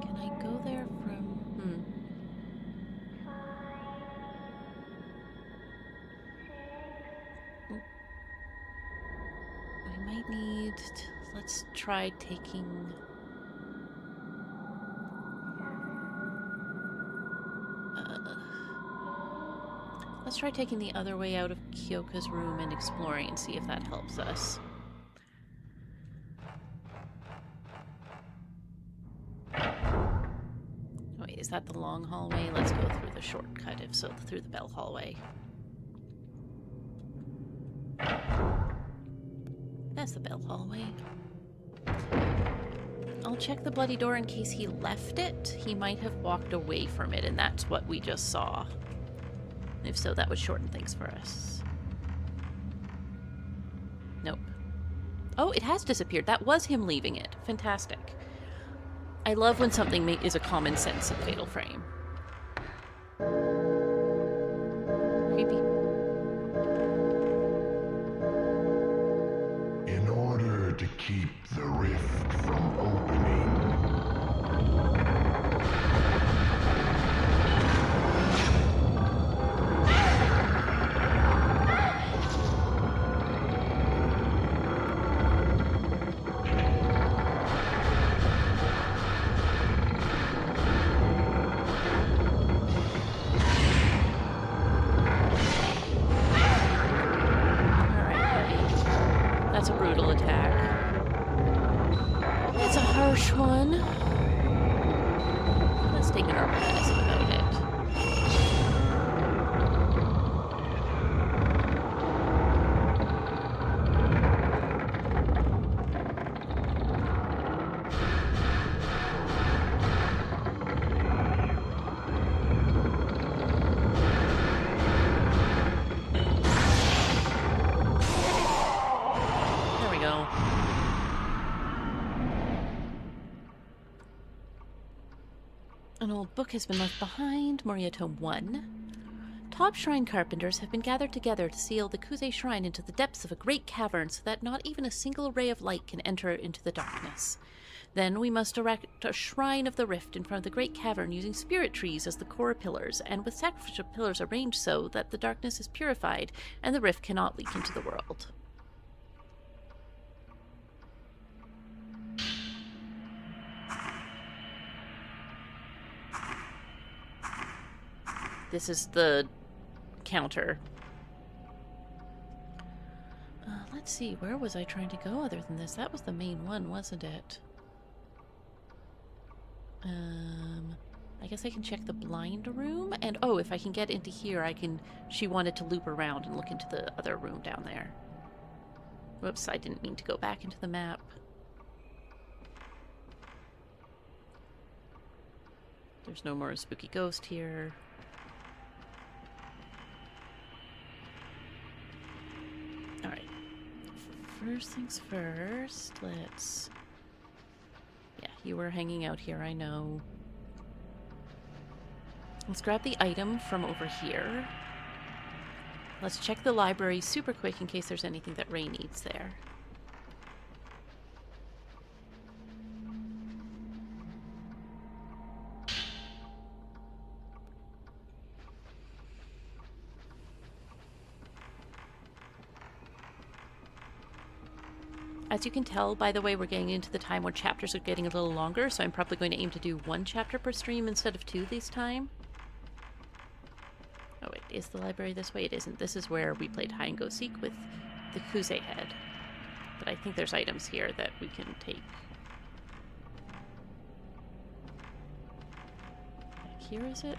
Can I go there from... We might need to... Let's try taking... Let's try taking the other way out of Kyoka's room and exploring and see if that helps us. Wait, is that the long hallway? Let's go through the shortcut, if so, through the bell hallway. That's the bell hallway. I'll check the bloody door in case he left it. He might have walked away from it, and that's what we just saw. If so, that would shorten things for us. Nope. Oh, it has disappeared. That was him leaving it. Fantastic. I love when something is a common sense of Fatal Frame. Creepy. In order to keep the rift from opening, attack. It's a harsh one. Let's take an herbal medicine about it. An old book has been left behind, Moria Tome 1. Top shrine carpenters have been gathered together to seal the Kuze shrine into the depths of a great cavern so that not even a single ray of light can enter into the darkness. Then we must erect a shrine of the rift in front of the great cavern using spirit trees as the core pillars, and with sacrificial pillars arranged so that the darkness is purified and the rift cannot leak into the world. This is the counter. Let's see, where was I trying to go other than this? That was the main one, wasn't it? I guess I can check the blind room, and oh, if I can get into here, I can... She wanted to loop around and look into the other room down there. Whoops, I didn't mean to go back into the map. There's no more spooky ghost here. Alright. First things first, let's... Yeah, you were hanging out here, I know. Let's grab the item from over here. Let's check the library super quick in case there's anything that Ray needs there. As you can tell, by the way, we're getting into the time where chapters are getting a little longer, so I'm probably going to aim to do 1 chapter per stream instead of 2 this time. Oh wait, is the library this way? It isn't. This is where we played hide and go seek with the Kuze head. But I think there's items here that we can take. Back here, is it?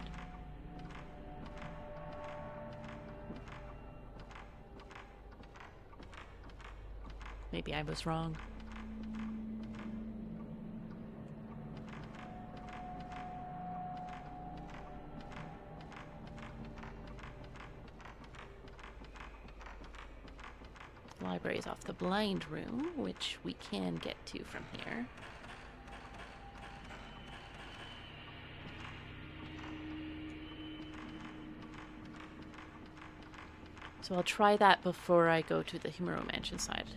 Maybe I was wrong. The library is off the blind room, which we can get to from here. So I'll try that before I go to the Himuro Mansion side.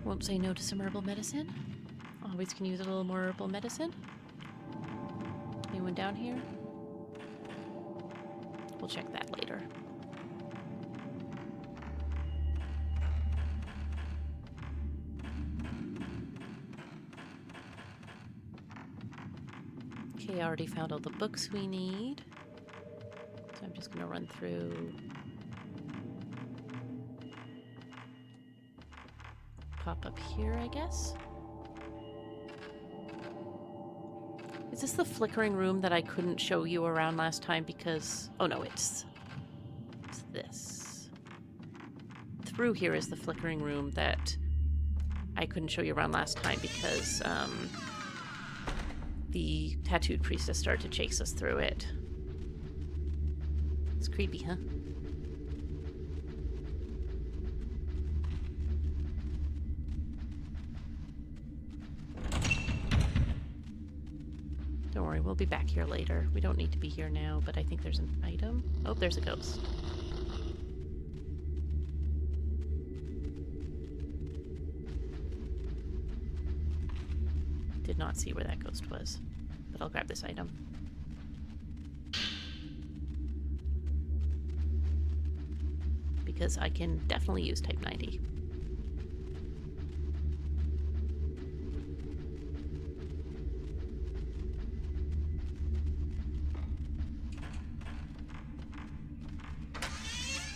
Won't say no to some herbal medicine. Always can use a little more herbal medicine. Anyone down here? We'll check that later. Okay, I already found all the books we need. So I'm just gonna run through. Pop up here, I guess. Is this the flickering room that I couldn't show you around last time because... Oh no, it's this. Through here is the flickering room that I couldn't show you around last time because the tattooed priestess started to chase us through it. It's creepy, huh? Don't worry, we'll be back here later. We don't need to be here now, but I think there's an item. Oh, there's a ghost. Did not see where that ghost was. But I'll grab this item. Because I can definitely use type 90.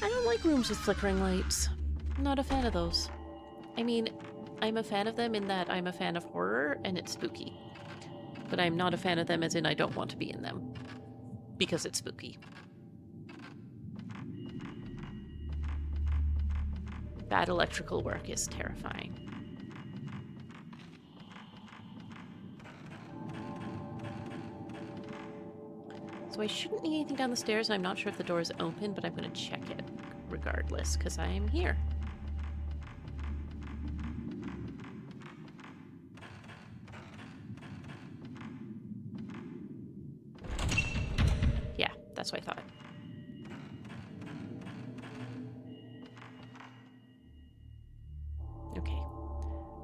I don't like rooms with flickering lights. I'm not a fan of those. I mean, I'm a fan of them in that I'm a fan of horror and it's spooky. But I'm not a fan of them as in I don't want to be in them. Because it's spooky. Bad electrical work is terrifying. So I shouldn't need anything down the stairs, and I'm not sure if the door is open, but I'm going to check it regardless, because I am here. Yeah, that's what I thought. Okay,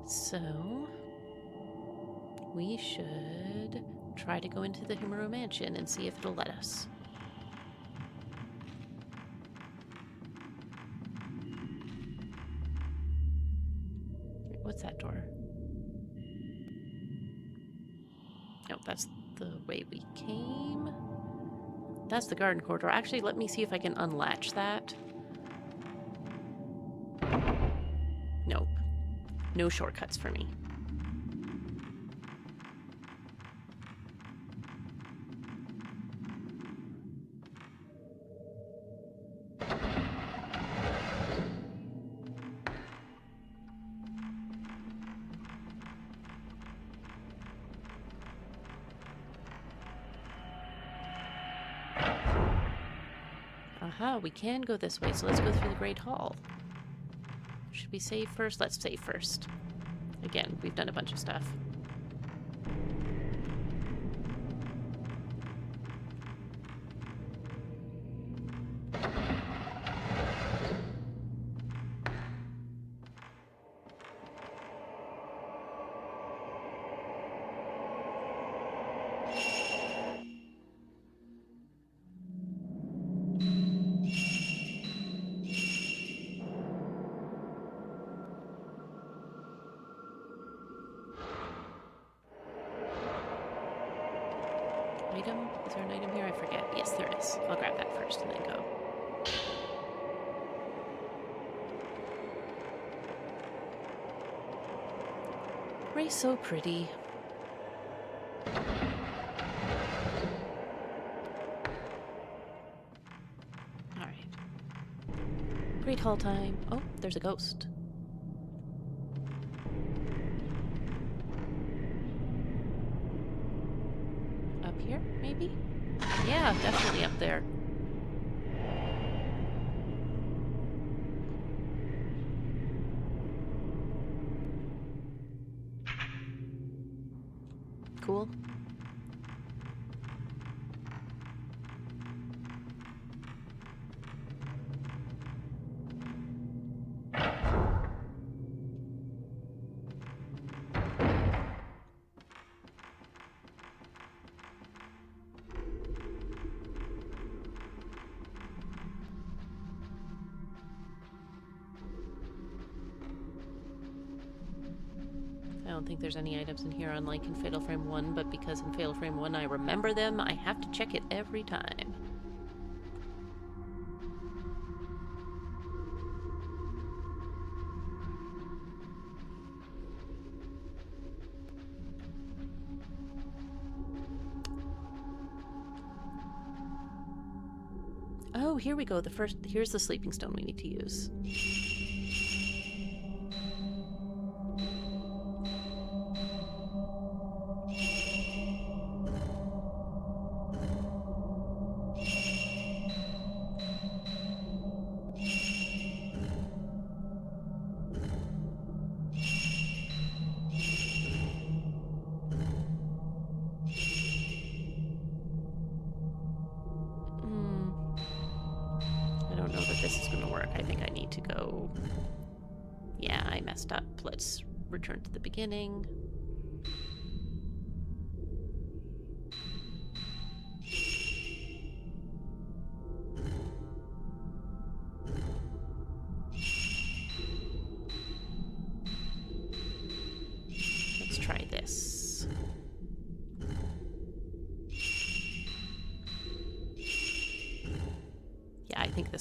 so we should try to go into the Himuro Mansion and see if it'll let us. What's that door? No, that's the way we came. That's the garden corridor. Actually, let me see if I can unlatch that. Nope. No shortcuts for me. Aha, we can go this way, so let's go through the Great Hall. Should we save first? Let's save first. Again, we've done a bunch of stuff. Item? Is there an item here? I forget. Yes, there is. I'll grab that first and then go. Ray's so pretty. Alright. Great Hall time. Oh, there's a ghost. Here, maybe? Yeah, definitely up there. Cool. I don't think there's any items in here unlike in Fatal Frame 1, but because in Fatal Frame 1 I remember them, I have to check it every time. Oh, here we go. Here's the sleeping stone we need to use. This is going to work. I think I need to go... Yeah, I messed up. Let's return to the beginning.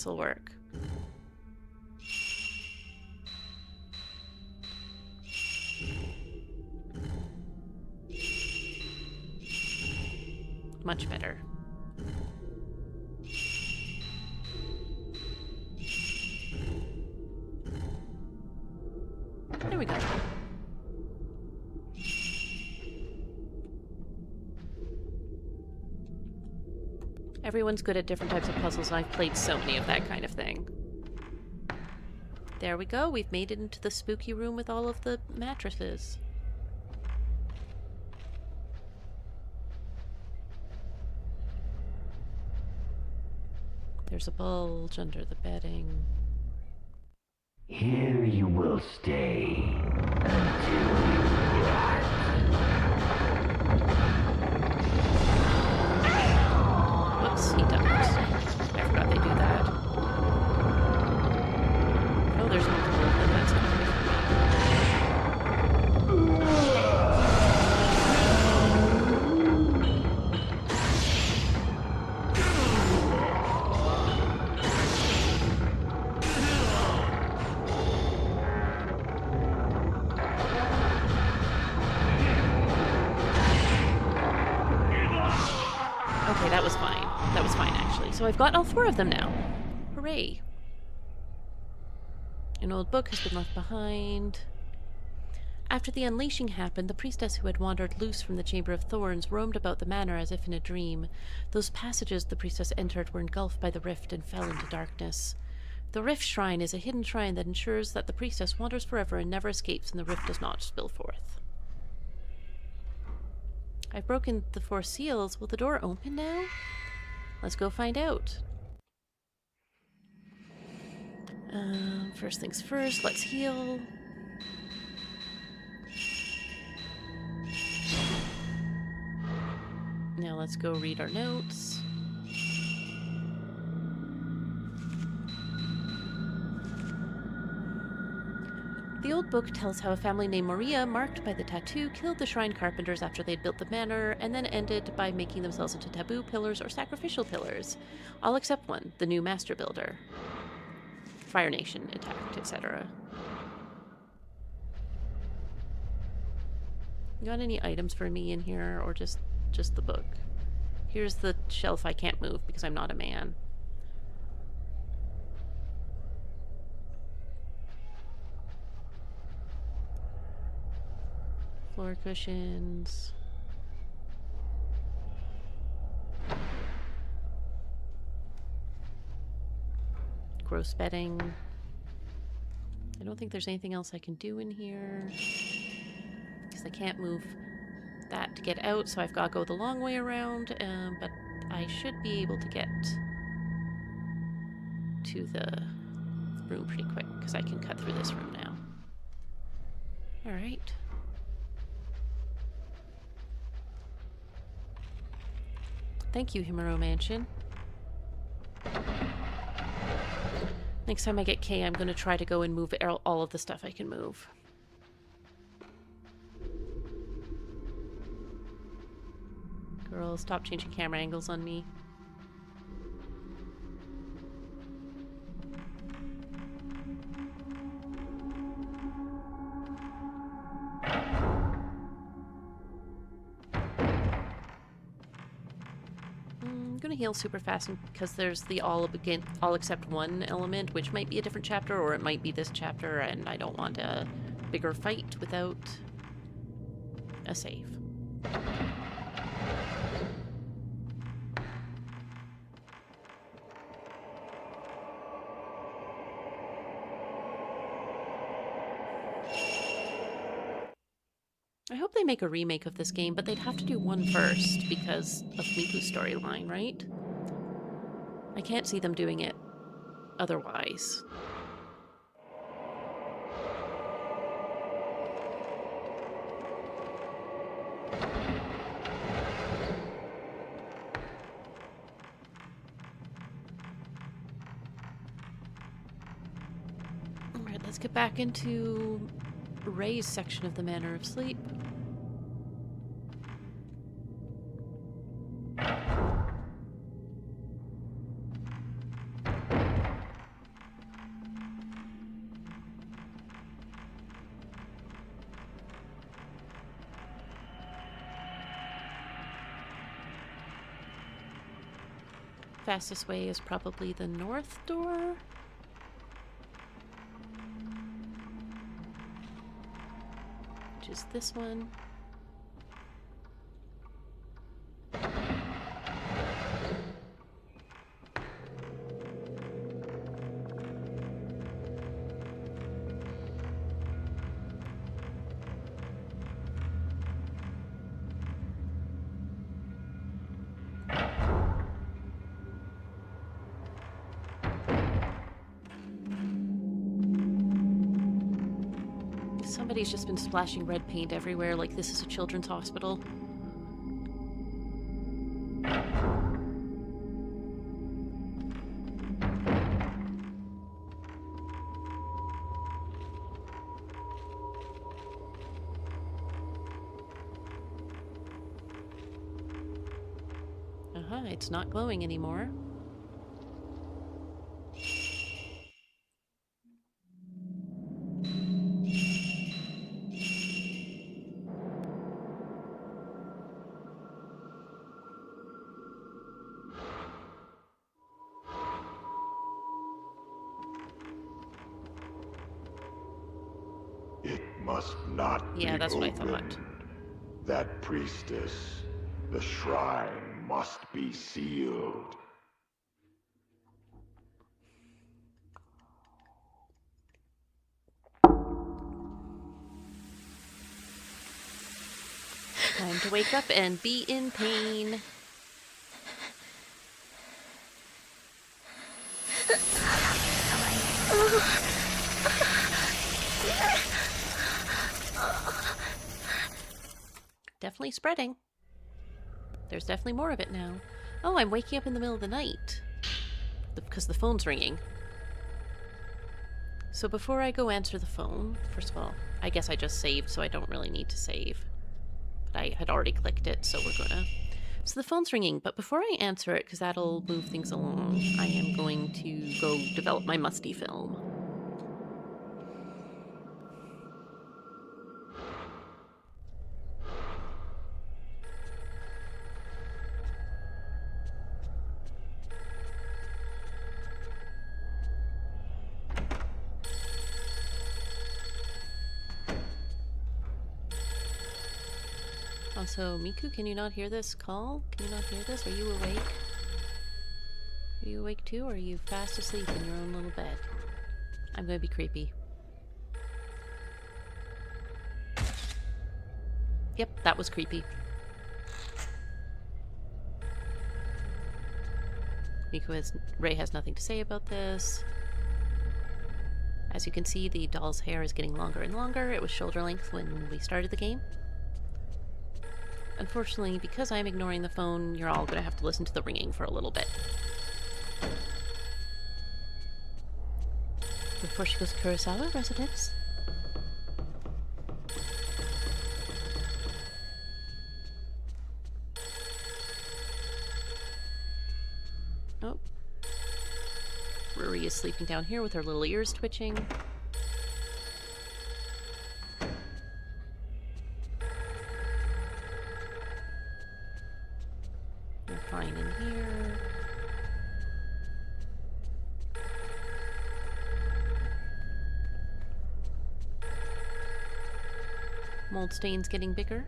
this'll work. Much better. There we go. Everyone's good at different types of puzzles, and I've played so many of that kind of thing. There we go. We've made it into the spooky room with all of the mattresses. There's a bulge under the bedding. Here you will stay until you rot. Whoops, he ducked. I forgot they do that. Oh, there's multiple of them. That's not good Okay, that was fine. That was fine, actually. So I've got all 4 of them now. Hooray. An old book has been left behind. After the unleashing happened, the priestess who had wandered loose from the Chamber of Thorns roamed about the manor as if in a dream. Those passages the priestess entered were engulfed by the rift and fell into darkness. The Rift Shrine is a hidden shrine that ensures that the priestess wanders forever and never escapes and the rift does not spill forth. I've broken the 4 seals. Will the door open now? Let's go find out. First things first, let's heal. Now let's go read our notes. The old book tells how a family named Maria, marked by the tattoo, killed the shrine carpenters after they'd built the manor, and then ended by making themselves into taboo pillars or sacrificial pillars. All except one, the new master builder. Fire Nation attacked, etc. You got any items for me in here, or just the book? Here's the shelf I can't move because I'm not a man. Floor cushions. Gross bedding. I don't think there's anything else I can do in here. Because I can't move that to get out, so I've got to go the long way around. But I should be able to get to the room pretty quick, because I can cut through this room now. Alright. Thank you, Himuro Mansion. Next time I get K, I'm going to try to go and move all of the stuff I can move. Girl, stop changing camera angles on me. I'm gonna heal super fast because there's the all except one element, which might be a different chapter, or it might be this chapter, and I don't want a bigger fight without a save. I hope they make a remake of this game, but they'd have to do one first because of Miku's storyline, right? I can't see them doing it otherwise. Alright, let's get back into Ray's section of the Manor of Sleep. Fastest way is probably the north door. Which is this one. Somebody's just been splashing red paint everywhere like this is a children's hospital. It's not glowing anymore. It must not be Yeah, that's what I opened. thought. That priestess, the shrine must be sealed. Time to wake up and be in pain. Definitely spreading. There's definitely more of it now. Oh, I'm waking up in the middle of the night. Because the phone's ringing. So before I go answer the phone, first of all, I guess I just saved, so I don't really need to save. But I had already clicked it, so we're gonna... So the phone's ringing, but before I answer it, because that'll move things along, I am going to go develop my musty film. Also, Miku, can you not hear this call? Can you not hear this? Are you awake? Are you awake too, or are you fast asleep in your own little bed? I'm gonna be creepy. Yep, that was creepy. Ray has nothing to say about this. As you can see, the doll's hair is getting longer and longer. It was shoulder length when we started the game. Unfortunately, because I'm ignoring the phone, you're all going to have to listen to the ringing for a little bit. Before she goes to Kurosawa residence. Oh. Ruri is sleeping down here with her little ears twitching. Fine in here. Mold stains getting bigger.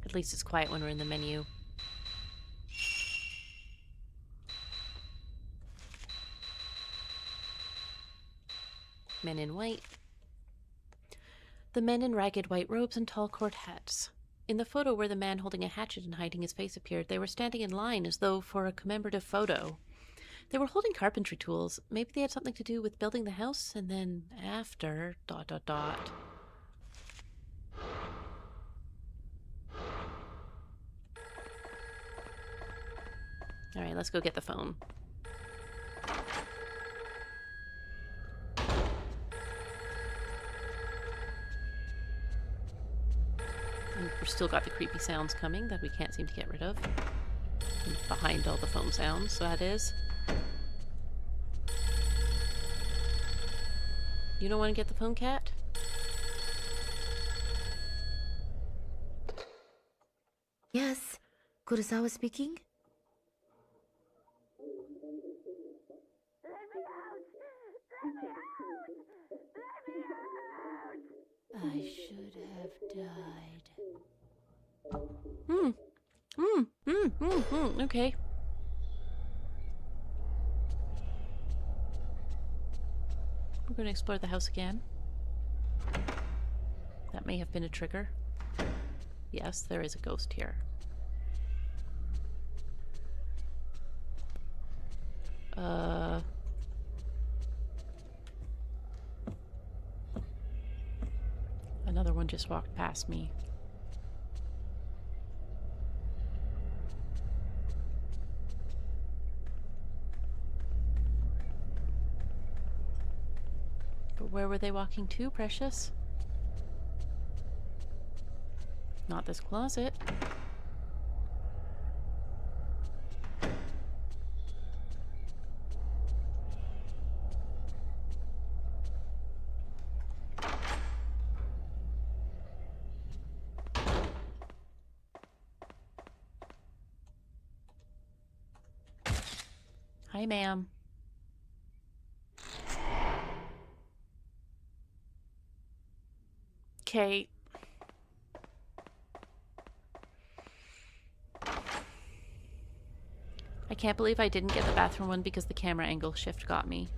At least it's quiet when we're in the menu. Men in white. The men in ragged white robes and tall court hats. In the photo where the man holding a hatchet and hiding his face appeared, they were standing in line as though for a commemorative photo. They were holding carpentry tools. Maybe they had something to do with building the house, and then after... ... Alright, let's go get the phone. We've still got the creepy sounds coming that we can't seem to get rid of. Behind all the foam sounds, that is. You don't want to get the phone cat? Yes, Kurosawa speaking. I should have died. Okay. We're going to explore the house again. That may have been a trigger. Yes, there is a ghost here. Another one just walked past me. But where were they walking to, precious? Not this closet. Hi, ma'am. Okay. I can't believe I didn't get the bathroom one because the camera angle shift got me.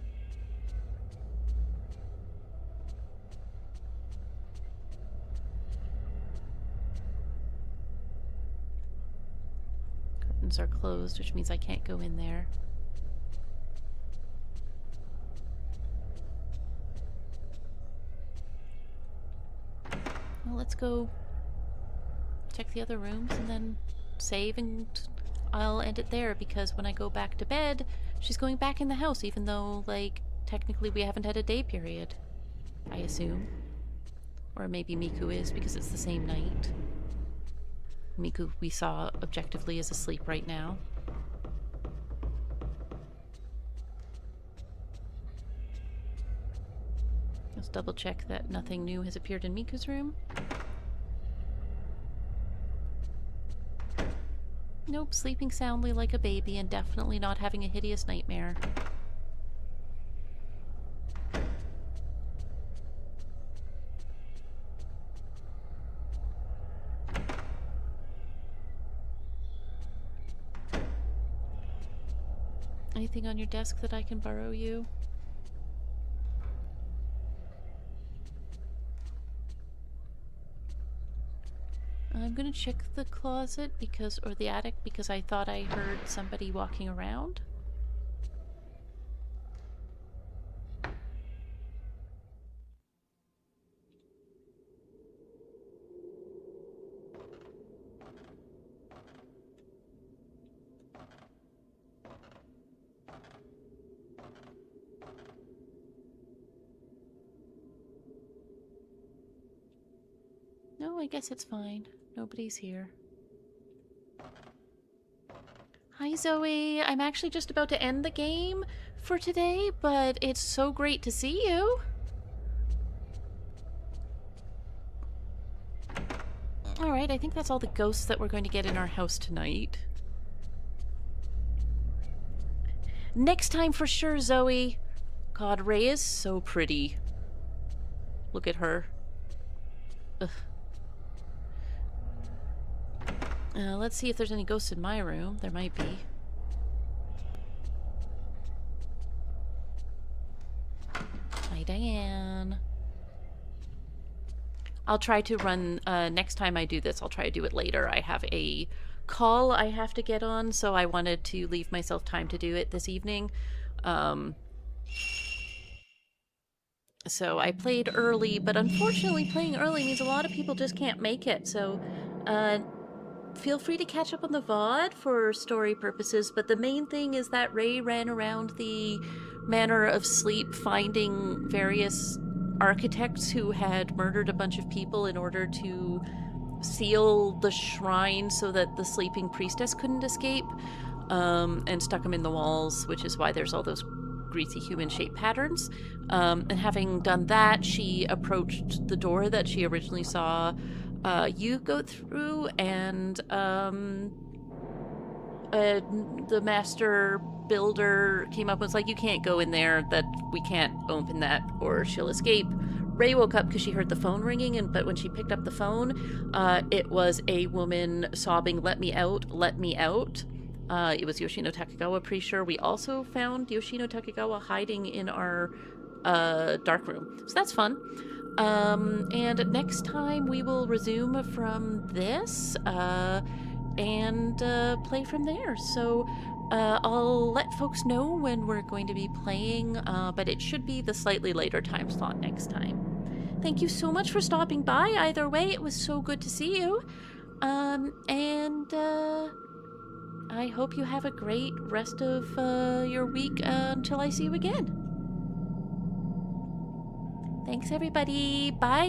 Curtains are closed, which means I can't go in there. Well, let's go check the other rooms and then save, and I'll end it there because when I go back to bed, she's going back in the house, even though, like, technically we haven't had a day period, I assume. Or maybe Miku is because it's the same night. Miku, we saw objectively, is asleep right now. Let's double check that nothing new has appeared in Miku's room. Nope, sleeping soundly like a baby and definitely not having a hideous nightmare. Anything on your desk that I can borrow you? I'm gonna check the closet because, or the attic, because I thought I heard somebody walking around. No, I guess it's fine. Nobody's here. Hi, Zoe. I'm actually just about to end the game for today, but it's so great to see you. Alright, I think that's all the ghosts that we're going to get in our house tonight. Next time for sure, Zoe. God, Ray is so pretty. Look at her. Ugh. Let's see if there's any ghosts in my room. There might be. Hi, Diane. I'll try to run, next time I do this, I'll try to do it later. I have a call I have to get on, so I wanted to leave myself time to do it this evening. So I played early, but unfortunately playing early means a lot of people just can't make it, so, feel free to catch up on the VOD for story purposes, but the main thing is that Ray ran around the Manor of Sleep finding various architects who had murdered a bunch of people in order to seal the shrine so that the sleeping priestess couldn't escape, and stuck them in the walls, which is why there's all those greasy human shape patterns. And having done that, she approached the door that she originally saw you go through, and the master builder came up and was like, you can't go in there, that we can't open that or she'll escape. Ray woke up because she heard the phone ringing, but when she picked up the phone, it was a woman sobbing, let me out, let me out. It was Yoshino Takegawa. Pretty sure we also found Yoshino Takegawa hiding in our dark room. So that's fun. And next time we will resume from this and play from there. So I'll let folks know when we're going to be playing, but it should be the slightly later time slot next time. Thank you so much for stopping by. Either way, it was so good to see you. And I hope you have a great rest of your week until I see you again. Thanks, everybody. Bye.